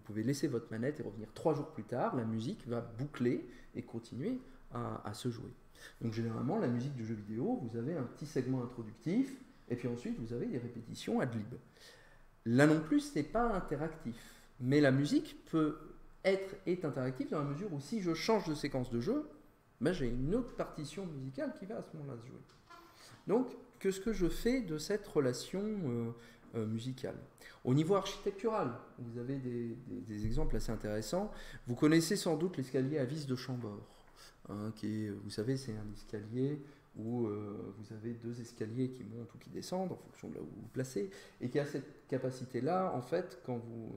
pouvez laisser votre manette et revenir 3 jours plus tard, la musique va boucler et continuer à se jouer. Donc généralement, la musique du jeu vidéo, vous avez un petit segment introductif, et puis ensuite, vous avez des répétitions ad lib. Là non plus, ce n'est pas interactif. Mais la musique est interactive dans la mesure où si je change de séquence de jeu, ben j'ai une autre partition musicale qui va à ce moment-là se jouer. Donc, qu'est-ce que je fais de cette relation musicale? Au niveau architectural, vous avez des exemples assez intéressants. Vous connaissez sans doute l'escalier à vis de Chambord, hein, vous savez, c'est un escalier où vous avez 2 escaliers qui montent ou qui descendent en fonction de là où vous vous placez, et qui a cette capacité-là, en fait, quand vous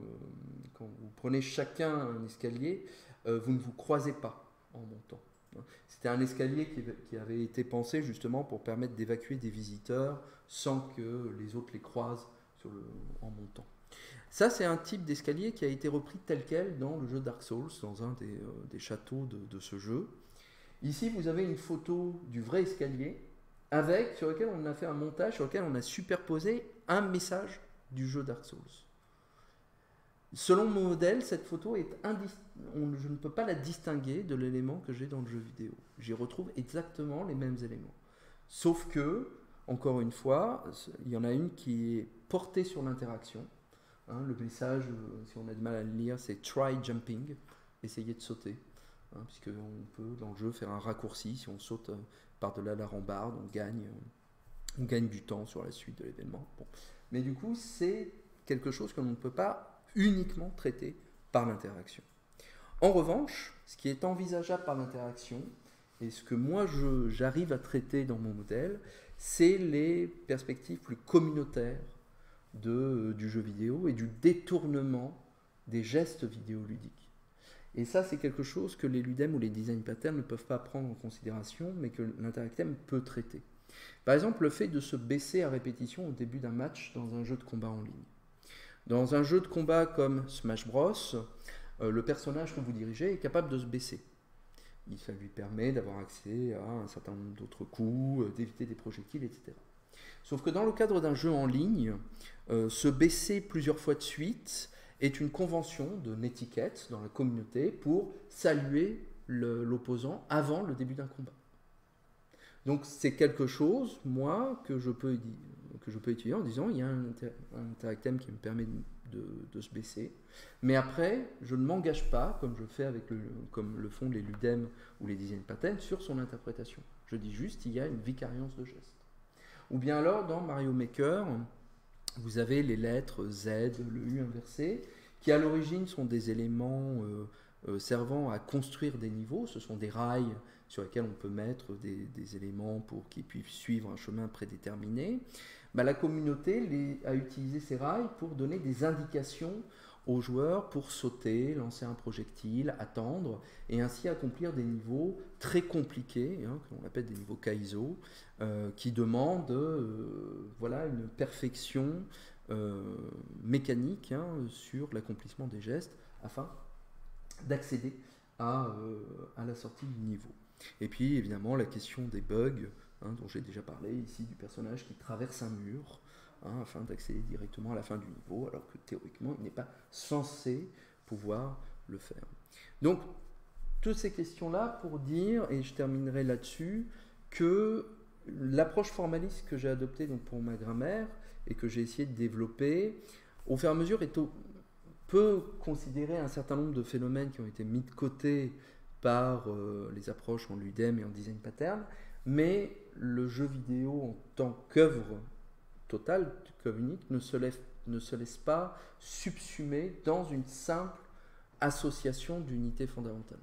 prenez chacun un escalier, vous ne vous croisez pas en montant. C'était un escalier qui avait été pensé justement pour permettre d'évacuer des visiteurs sans que les autres les croisent en montant. Ça, c'est un type d'escalier qui a été repris tel quel dans le jeu Dark Souls, dans un des châteaux de ce jeu. Ici, vous avez une photo du vrai escalier sur lequel on a fait un montage, sur lequel on a superposé un message du jeu Dark Souls. Selon mon modèle, cette photo je ne peux pas la distinguer de l'élément que j'ai dans le jeu vidéo. J'y retrouve exactement les mêmes éléments. Sauf que, encore une fois, il y en a une qui est portée sur l'interaction. Hein, le message, si on a du mal à le lire, c'est « try jumping », essayez de sauter. Hein, puisqu'on peut dans le jeu faire un raccourci, si on saute par-delà la rambarde, on gagne du temps sur la suite de l'événement. Bon. Mais du coup, c'est quelque chose que l'on ne peut pas uniquement traiter par l'interaction. En revanche, ce qui est envisageable par l'interaction, et ce que moi j'arrive à traiter dans mon modèle, c'est les perspectives plus communautaires du jeu vidéo et du détournement des gestes vidéoludiques. Et ça, c'est quelque chose que les ludem ou les design patterns ne peuvent pas prendre en considération, mais que l'interactem peut traiter. Par exemple, le fait de se baisser à répétition au début d'un match dans un jeu de combat en ligne. Dans un jeu de combat comme Smash Bros, le personnage que vous dirigez est capable de se baisser. Ça lui permet d'avoir accès à un certain nombre d'autres coups, d'éviter des projectiles, etc. Sauf que dans le cadre d'un jeu en ligne, se baisser plusieurs fois de suite est une convention d'une étiquette dans la communauté pour saluer l'opposant avant le début d'un combat. Donc c'est quelque chose, moi, que je peux étudier en disant il y a un interactem qui me permet de se baisser, mais après je ne m'engage pas, comme le font les ludem ou les design patterns, sur son interprétation. Je dis juste il y a une vicariance de geste. Ou bien alors dans Mario Maker, vous avez les lettres Z, le U inversé, qui à l'origine sont des éléments servant à construire des niveaux. Ce sont des rails sur lesquels on peut mettre des éléments pour qu'ils puissent suivre un chemin prédéterminé. La communauté a utilisé ces rails pour donner des indications aux joueurs pour sauter, lancer un projectile, attendre, et ainsi accomplir des niveaux très compliqués, hein, qu'on appelle des niveaux Kaizo, qui demandent une perfection mécanique, hein, sur l'accomplissement des gestes, afin d'accéder à la sortie du niveau. Et puis évidemment la question des bugs, hein, dont j'ai déjà parlé ici, du personnage qui traverse un mur, hein, afin d'accéder directement à la fin du niveau, alors que théoriquement il n'est pas censé pouvoir le faire. Donc toutes ces questions-là pour dire, et je terminerai là-dessus, que l'approche formaliste que j'ai adoptée donc, pour ma grammaire et que j'ai essayé de développer, au fur et à mesure, peut considérer un certain nombre de phénomènes qui ont été mis de côté par les approches en Ludem et en design pattern, mais le jeu vidéo en tant qu'œuvre totale, qu'œuvre unique, ne se laisse pas subsumer dans une simple association d'unités fondamentales.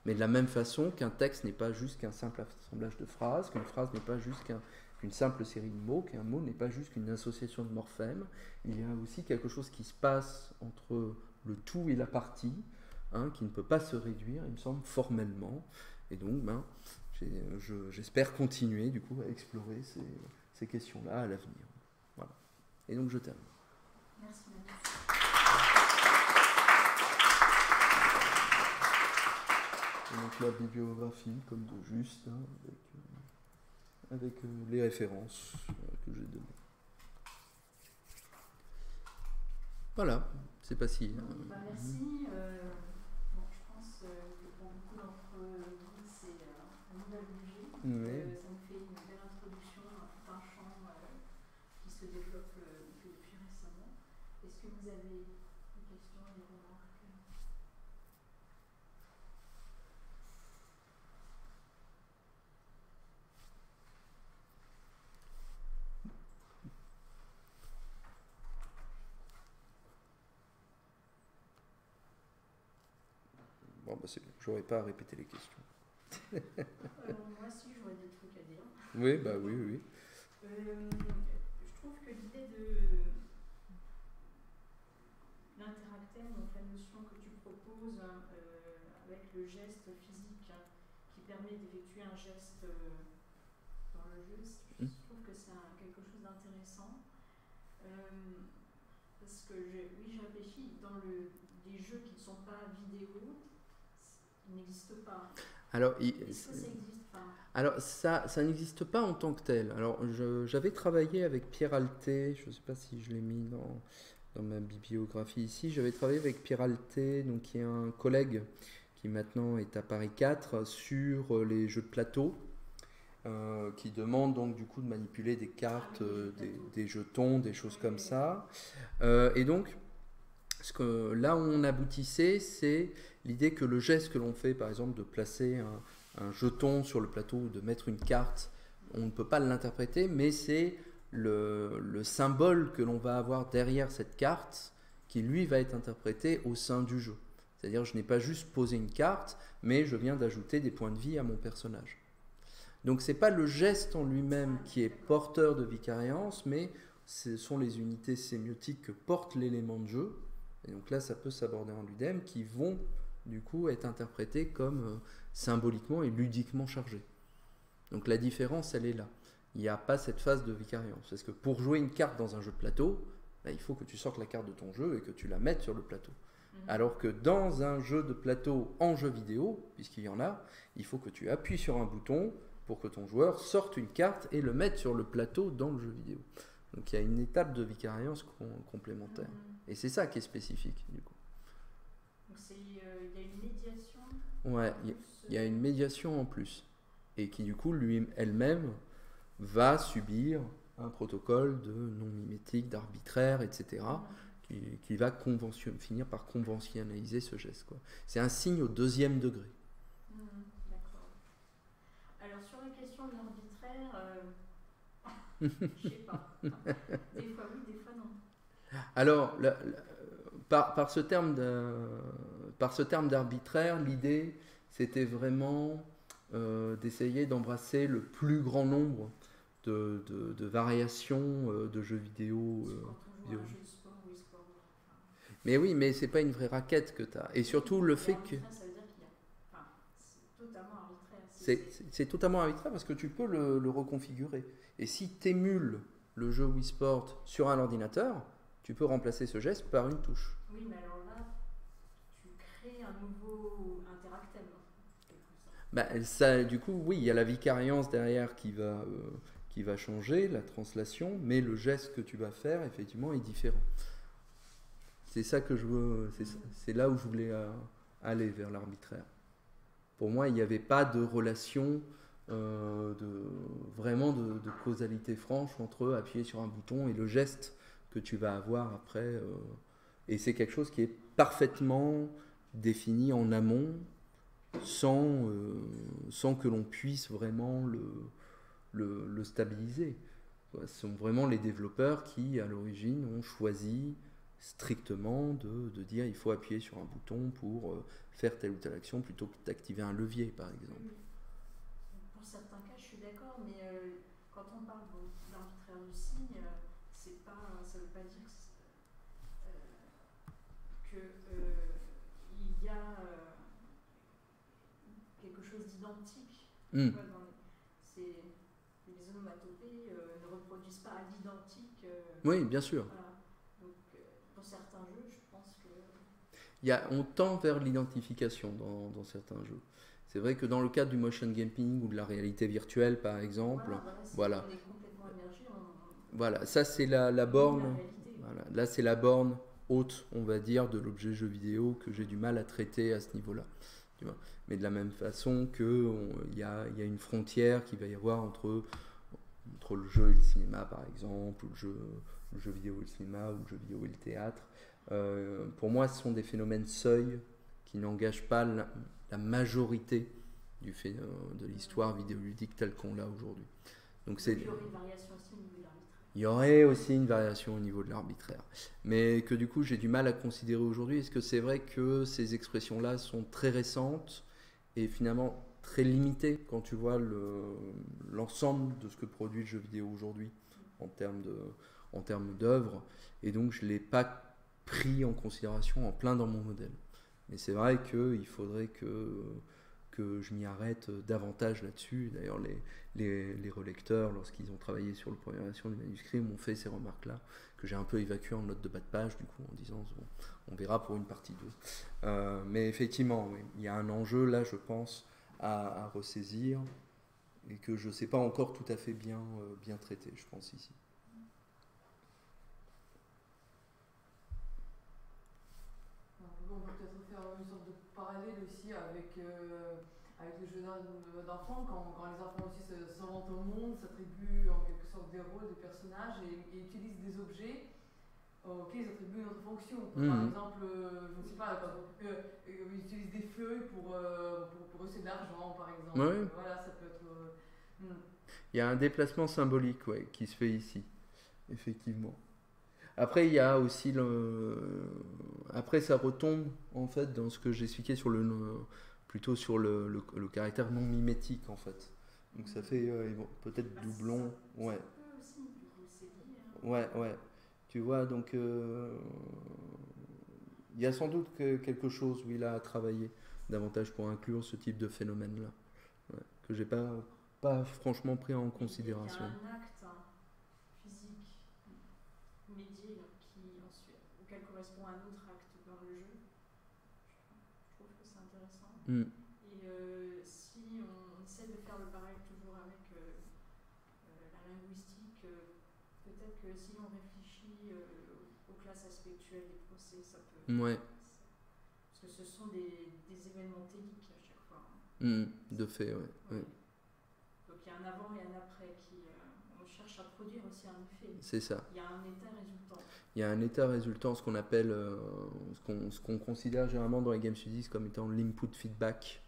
Mais de la même façon qu'un texte n'est pas juste qu'un simple assemblage de phrases, qu'une phrase n'est pas juste qu'une simple série de mots, qu'un mot n'est pas juste qu'une association de morphèmes, il y a aussi quelque chose qui se passe entre le tout et la partie, qui ne peut pas se réduire, il me semble, formellement. Et donc, j'espère continuer du coup à explorer ces questions-là à l'avenir. Voilà. Et donc, je termine. Merci. Et donc la bibliographie, comme de juste, avec les références que j'ai données. Voilà, c'est pas si... merci. Bon, je pense que pour beaucoup d'entre vous, c'est un nouvel objet. Oui. Ça nous fait une belle introduction à tout un champ qui se développe depuis récemment. Est-ce que vous avez des questions, des remarques? Bon, bah c'est bon, j'aurais pas à répéter les questions. Moi aussi, j'aurais des trucs à dire. Oui, bah oui. Je trouve que l'idée de l'interactème, donc la notion que tu proposes avec le geste physique qui permet d'effectuer un geste dans le jeu, je trouve que c'est quelque chose d'intéressant. Parce que oui, je réfléchis, dans des jeux qui ne sont pas vidéo, il n'existe pas. Alors, est-ce que ça existe pas? Alors ça n'existe pas en tant que tel. Alors j'avais travaillé avec Pierre Alté, je ne sais pas si je l'ai mis dans ma bibliographie ici, j'avais travaillé avec Pierre Alté, donc qui est un collègue qui maintenant est à Paris 4, sur les jeux de plateau, qui demande donc du coup de manipuler des cartes, des jetons, des choses comme ça. Et donc, là où on aboutissait, c'est l'idée que le geste que l'on fait, par exemple, de placer un jeton sur le plateau ou de mettre une carte, on ne peut pas l'interpréter, mais c'est le symbole que l'on va avoir derrière cette carte qui, lui, va être interprété au sein du jeu. C'est-à-dire, je n'ai pas juste posé une carte, mais je viens d'ajouter des points de vie à mon personnage. Donc, ce n'est pas le geste en lui-même qui est porteur de vicariance, mais ce sont les unités sémiotiques que porte l'élément de jeu. Et donc là, ça peut s'aborder en Ludem, qui vont du coup être interprétés comme symboliquement et ludiquement chargés. Donc la différence, elle est là. Il n'y a pas cette phase de vicariance. Parce que pour jouer une carte dans un jeu de plateau, il faut que tu sortes la carte de ton jeu et que tu la mettes sur le plateau. Alors que dans un jeu de plateau en jeu vidéo, puisqu'il y en a, il faut que tu appuies sur un bouton pour que ton joueur sorte une carte et le mette sur le plateau dans le jeu vidéo. Donc il y a une étape de vicariance complémentaire. Et c'est ça qui est spécifique, du coup. Donc il y a une médiation. Ouais, il y a une médiation en plus. Et qui, du coup, elle-même va subir un protocole de non-mimétique, d'arbitraire, etc., qui va finir par conventionnaliser ce geste, quoi. C'est un signe au deuxième degré. D'accord. Alors, sur la question de l'arbitraire, je ne sais pas. Des fois oui, des fois non. Alors, par ce terme d'arbitraire, l'idée, c'était vraiment d'essayer d'embrasser le plus grand nombre de variations de jeux vidéo. Quand on joue à un jeu de sport ou e-sport. Mais oui, mais c'est pas une vraie raquette que tu as. Et surtout le fait que... Ça veut dire qu'il y a... c'est totalement arbitraire. C'est totalement arbitraire parce que tu peux le reconfigurer. Et si tu émules le jeu Wii Sport sur un ordinateur, tu peux remplacer ce geste par une touche. Oui, mais alors là, tu crées un nouveau interactème. Du coup, oui, il y a la vicariance derrière qui va changer, la translation, mais le geste que tu vas faire, effectivement, est différent. C'est ça que je veux, c'est là où je voulais aller vers l'arbitraire. pour moi, il n'y avait pas de relation vraiment de causalité franche entre appuyer sur un bouton et le geste que tu vas avoir après. Et c'est quelque chose qui est parfaitement défini en amont sans que l'on puisse vraiment le stabiliser. Ce sont vraiment les développeurs qui, à l'origine, ont choisi strictement de dire il faut appuyer sur un bouton pour faire telle ou telle action plutôt que d'activer un levier, par exemple. Pour certains cas, je suis d'accord, mais quand on parle d'arbitraire du signe, c'est pas, ça ne veut pas dire qu'il y a quelque chose d'identique. Les onomatopées ne reproduisent pas à l'identique. Oui, bien sûr. Voilà. Donc, pour certains jeux, je pense que... On tend vers l'identification dans certains jeux. C'est vrai que dans le cadre du motion gaming ou de la réalité virtuelle, par exemple, voilà. On est complètement immergé. Voilà, ça c'est la borne. Voilà, là c'est la borne haute, on va dire, de l'objet jeu vidéo que j'ai du mal à traiter à ce niveau-là. Mais de la même façon qu'il y a une frontière qu'il va y avoir entre le jeu et le cinéma, par exemple, ou le jeu vidéo et le cinéma, ou le jeu vidéo et le théâtre. Pour moi, ce sont des phénomènes seuils qui n'engagent pas la majorité de l'histoire vidéoludique telle qu'on l'a aujourd'hui. Donc il y aurait aussi une variation au niveau de l'arbitraire. Mais que du coup, j'ai du mal à considérer aujourd'hui. Est-ce que c'est vrai que ces expressions-là sont très récentes et finalement très limitées quand tu vois l'ensemble de ce que produit le jeu vidéo aujourd'hui en termes d'œuvres. Et donc, je ne l'ai pas pris en considération en plein dans mon modèle. Mais c'est vrai qu'il faudrait que je m'y arrête davantage là-dessus. D'ailleurs, les relecteurs, lorsqu'ils ont travaillé sur la première version du manuscrit, m'ont fait ces remarques-là, que j'ai un peu évacuées en note de bas de page, du coup, en disant on verra pour une partie 2. Mais effectivement, oui, il y a un enjeu là, je pense, à ressaisir, et que je ne sais pas encore tout à fait bien traiter, je pense, ici. On va peut-être faire une sorte de parallèle aussi avec les jeux d'enfants, quand les enfants aussi s'inventent un monde, s'attribuent en quelque sorte des rôles, des personnages et utilisent des objets auxquels ils attribuent une autre fonction. Par exemple, je ne sais pas, ils utilisent des feuilles pour reçu de l'argent, par exemple. Ouais. Voilà, ça peut être... Il y a un déplacement symbolique qui se fait ici, effectivement. Après, il y a aussi Après, ça retombe en fait dans ce que j'expliquais plutôt sur le caractère non mimétique en fait. Donc ça fait peut-être doublon. Ouais. Ouais. Tu vois, donc il y a sans doute quelque chose où il a travaillé davantage pour inclure ce type de phénomène-là, que j'ai pas franchement pris en considération. Il y a un acte physique médié auquel correspond un autre acte dans le jeu. Je trouve que c'est intéressant. Et si on essaie de faire le parallèle toujours avec la linguistique, peut-être que si on réfléchit aux classes aspectuelles des procès, ça peut... Ouais. Parce que ce sont des événements téliques à chaque fois. De fait, ouais. Donc il y a un avant et un après on cherche à produire aussi un effet. C'est ça. Il y a un état résultant. Il y a un état résultant, ce qu'on appelle, ce qu'on considère généralement dans les game studies comme étant l'input feedback,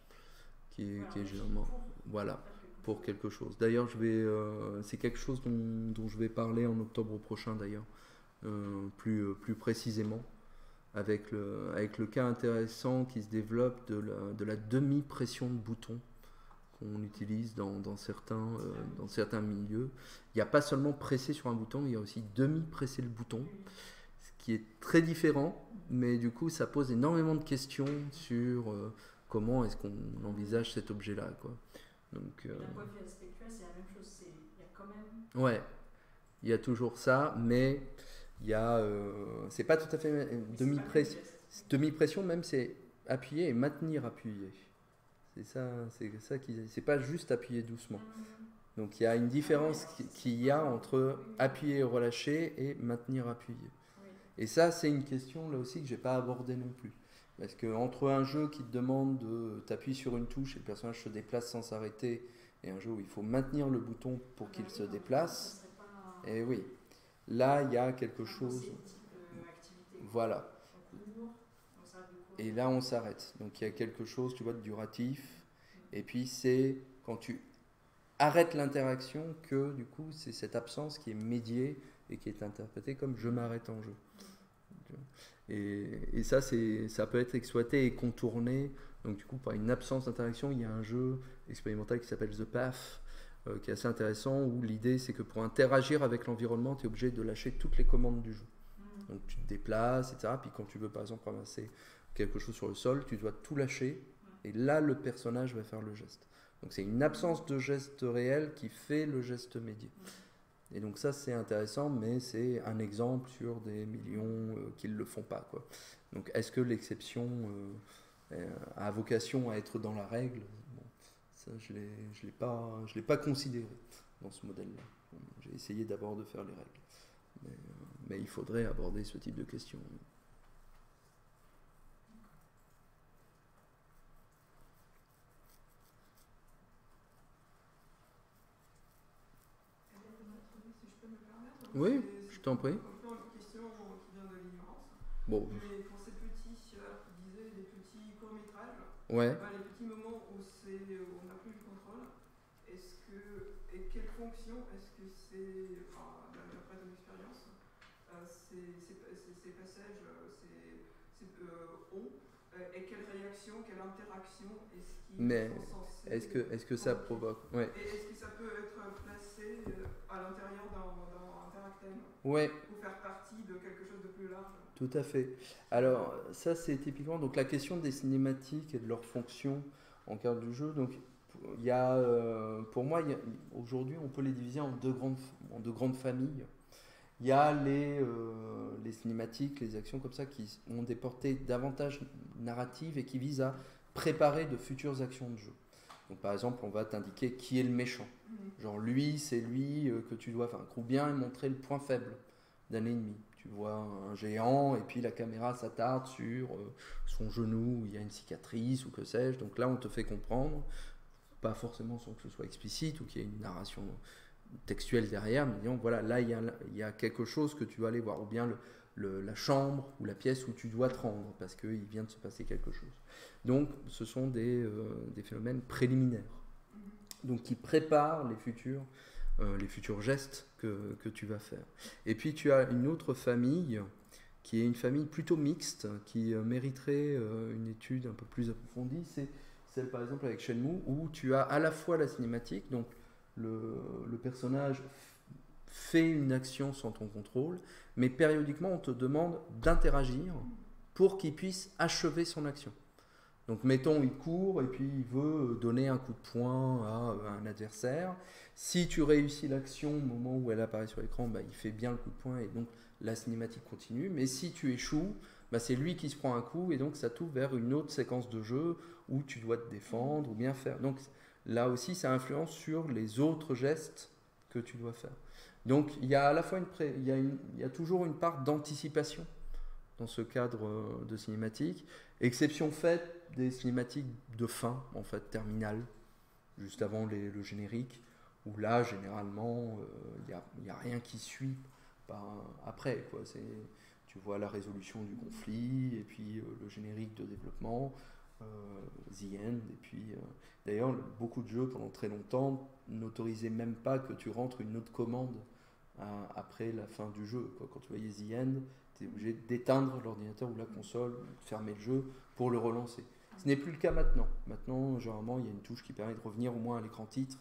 qui est généralement pour quelque chose. D'ailleurs, c'est quelque chose dont je vais parler en octobre prochain d'ailleurs, plus précisément, avec le cas intéressant qui se développe de la demi-pression de bouton qu'on utilise dans certains milieux. Il n'y a pas seulement presser sur un bouton, il y a aussi demi-presser le bouton, ce qui est très différent, mais du coup ça pose énormément de questions sur comment est-ce qu'on envisage cet objet-là, quoi. Donc, d'un point de vue aspectuel, c'est la même chose, il y a quand même... Ouais, il y a toujours ça, mais il y a... c'est pas tout à fait demi-pression. Demi-pression même, c'est appuyer et maintenir appuyé. C'est ça c'est pas juste appuyer doucement. Donc il y a une différence qu'il y a entre appuyer et relâcher et maintenir appuyé. Et ça, c'est une question là aussi que j'ai pas abordée non plus. Parce que entre un jeu qui te demande de t'appuyer sur une touche et le personnage se déplace sans s'arrêter, et un jeu où il faut maintenir le bouton pour qu'il se déplace, et oui, là il y a quelque chose. Voilà. Et là on s'arrête. Donc il y a quelque chose, tu vois, de duratif. Et puis c'est quand tu arrêtes l'interaction que du coup c'est cette absence qui est médiée et qui est interprétée comme je m'arrête en jeu. Et ça, ça peut être exploité et contourné. Donc du coup, par une absence d'interaction, il y a un jeu expérimental qui s'appelle The Path, qui est assez intéressant, où l'idée c'est que pour interagir avec l'environnement, tu es obligé de lâcher toutes les commandes du jeu. Donc tu te déplaces, etc. Puis quand tu veux par exemple ramasser quelque chose sur le sol, tu dois tout lâcher. Et là, le personnage va faire le geste. Donc c'est une absence de geste réel qui fait le geste médié. Et donc ça c'est intéressant, mais c'est un exemple sur des millions qui ne le font pas, quoi. Donc est-ce que l'exception a vocation à être dans la règle? Bon, ça je l'ai pas considéré dans ce modèle-là. Bon, j'ai essayé d'abord de faire les règles. Mais il faudrait aborder ce type de questions. Oui, je t'en prie. Un peu une question qui vient de l'ignorance. Bon. Mais pour ces petits, tu disais les petits courts-métrages, Ouais. les petits moments où on n'a plus le contrôle, et quelle fonction est-ce que c'est, d'après ton expérience, ces passages ont, et quelle réaction, quelle interaction est-ce qu'ils sont censés est-ce que ça provoque? Ouais. Et est-ce que ça peut être placé à l'intérieur d'un interactème? Ouais. Ou faire partie de quelque chose de plus large? Tout à fait. Alors ça c'est typiquement donc la question des cinématiques et de leur fonction en cadre du jeu. Donc il y a, pour moi aujourd'hui on peut les diviser en deux grandes familles. Il y a les cinématiques, les actions comme ça qui ont des portées davantage narratives et qui visent à préparer de futures actions de jeu. Donc par exemple, on va t'indiquer qui est le méchant. Genre lui, c'est lui que tu dois, ou bien montrer le point faible d'un ennemi. Tu vois un géant et puis la caméra s'attarde sur son genou où il y a une cicatrice ou que sais-je. Donc là, on te fait comprendre, pas forcément sans que ce soit explicite ou qu'il y ait une narration textuelle derrière, mais disons voilà, là il y a quelque chose que tu vas aller voir, ou bien la chambre ou la pièce où tu dois te rendre parce qu'il vient de se passer quelque chose. Donc ce sont des phénomènes préliminaires, donc qui préparent les futurs gestes que tu vas faire. Et puis tu as une autre famille qui est une famille plutôt mixte, qui mériterait une étude un peu plus approfondie. C'est celle par exemple avec Shenmue où tu as à la fois la cinématique, donc le personnage fait une action sans ton contrôle, mais périodiquement on te demande d'interagir pour qu'il puisse achever son action. Donc mettons il court et puis il veut donner un coup de poing à un adversaire. Si tu réussis l'action au moment où elle apparaît sur l'écran, il fait bien le coup de poing et donc la cinématique continue. Mais si tu échoues, c'est lui qui se prend un coup et donc ça t'ouvre vers une autre séquence de jeu où tu dois te défendre ou bien faire. Donc là aussi, ça influence sur les autres gestes que tu dois faire. Donc, il y a à la fois il y a toujours une part d'anticipation dans ce cadre de cinématique, exception faite des cinématiques de fin, en fait, terminale, juste avant le générique, où là, généralement, il n'y a rien qui suit après, quoi. Tu vois la résolution du conflit, et puis le générique de développement, The End, et puis d'ailleurs beaucoup de jeux pendant très longtemps n'autorisaient même pas que tu rentres une autre commande après la fin du jeu, quoi. Quand tu voyais The End, tu es obligé d'éteindre l'ordinateur ou la console, de fermer le jeu pour le relancer. Ce n'est plus le cas maintenant. Maintenant, généralement, il y a une touche qui permet de revenir au moins à l'écran titre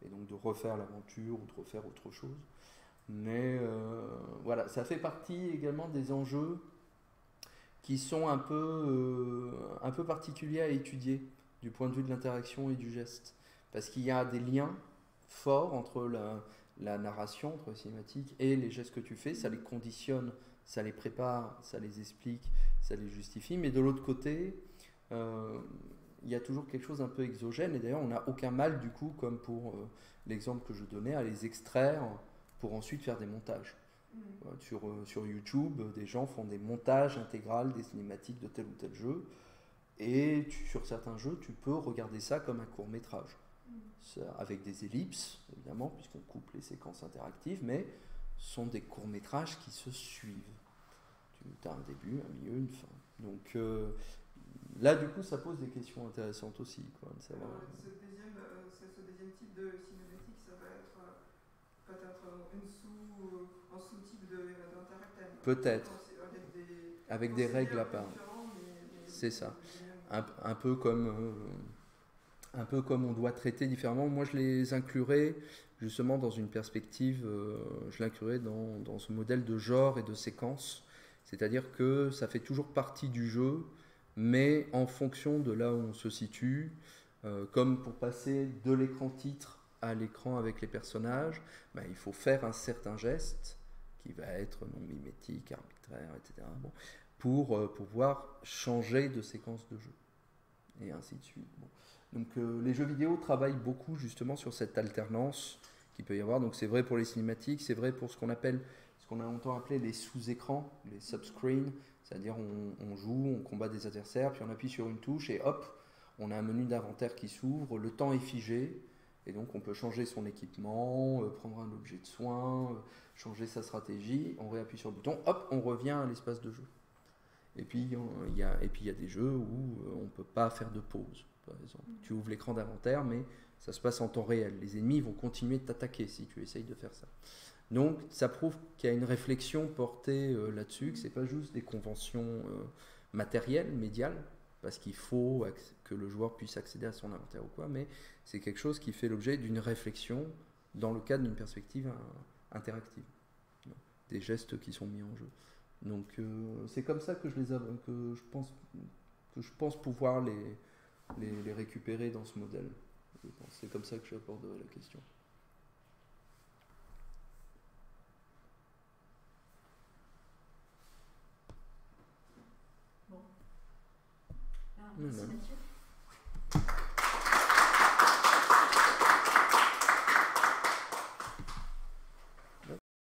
et donc de refaire l'aventure ou de refaire autre chose. Mais voilà, ça fait partie également des enjeux qui sont un peu particuliers à étudier du point de vue de l'interaction et du geste. Parce qu'il y a des liens forts entre la narration, entre la cinématique et les gestes que tu fais. Ça les conditionne, ça les prépare, ça les explique, ça les justifie. Mais de l'autre côté, il y a toujours quelque chose un peu exogène. Et d'ailleurs, on n'a aucun mal, du coup, comme pour l'exemple que je donnais, à les extraire pour ensuite faire des montages. Sur YouTube, des gens font des montages intégrales des cinématiques de tel ou tel jeu. Et sur certains jeux, tu peux regarder ça comme un court-métrage. Avec des ellipses, évidemment, puisqu'on coupe les séquences interactives, mais ce sont des courts-métrages qui se suivent. Tu as un début, un milieu, une fin. Donc là, du coup, ça pose des questions intéressantes aussi. Quoi, de savoir... ce deuxième type de cinématique, ça va être peut-être un sous-type d'interactive. Peut-être. Avec des règles à part. C'est ça. Un peu comme on doit traiter différemment. Moi, je les inclurais justement dans une perspective, je l'inclurais dans ce modèle de genre et de séquence. C'est-à-dire que ça fait toujours partie du jeu, mais en fonction de là où on se situe, comme pour passer de l'écran titre à l'écran avec les personnages, il faut faire un certain geste qui va être non mimétique, arbitraire, etc. Bon, pour pouvoir changer de séquence de jeu. Et ainsi de suite. Bon. Donc les jeux vidéo travaillent beaucoup justement sur cette alternance qu'il peut y avoir. Donc c'est vrai pour les cinématiques, c'est vrai pour ce qu'on a longtemps appelé les sous-écrans, les subscreens, c'est-à-dire on joue, on combat des adversaires, puis on appuie sur une touche et hop, on a un menu d'inventaire qui s'ouvre, le temps est figé, et donc on peut changer son équipement, prendre un objet de soin, changer sa stratégie, on réappuie sur le bouton, hop, on revient à l'espace de jeu. Et puis il y a des jeux où on ne peut pas faire de pause, par exemple. Tu ouvres l'écran d'inventaire, mais ça se passe en temps réel. Les ennemis vont continuer de t'attaquer si tu essayes de faire ça. Donc ça prouve qu'il y a une réflexion portée là-dessus, que ce n'est pas juste des conventions matérielles, médiales, parce qu'il faut que le joueur puisse accéder à son inventaire ou quoi, mais c'est quelque chose qui fait l'objet d'une réflexion dans le cadre d'une perspective interactive. Des gestes qui sont mis en jeu. Donc c'est comme ça que je pense pouvoir les récupérer dans ce modèle. C'est comme ça que j'aborderai la question. Bon. Alors, merci Mathieu.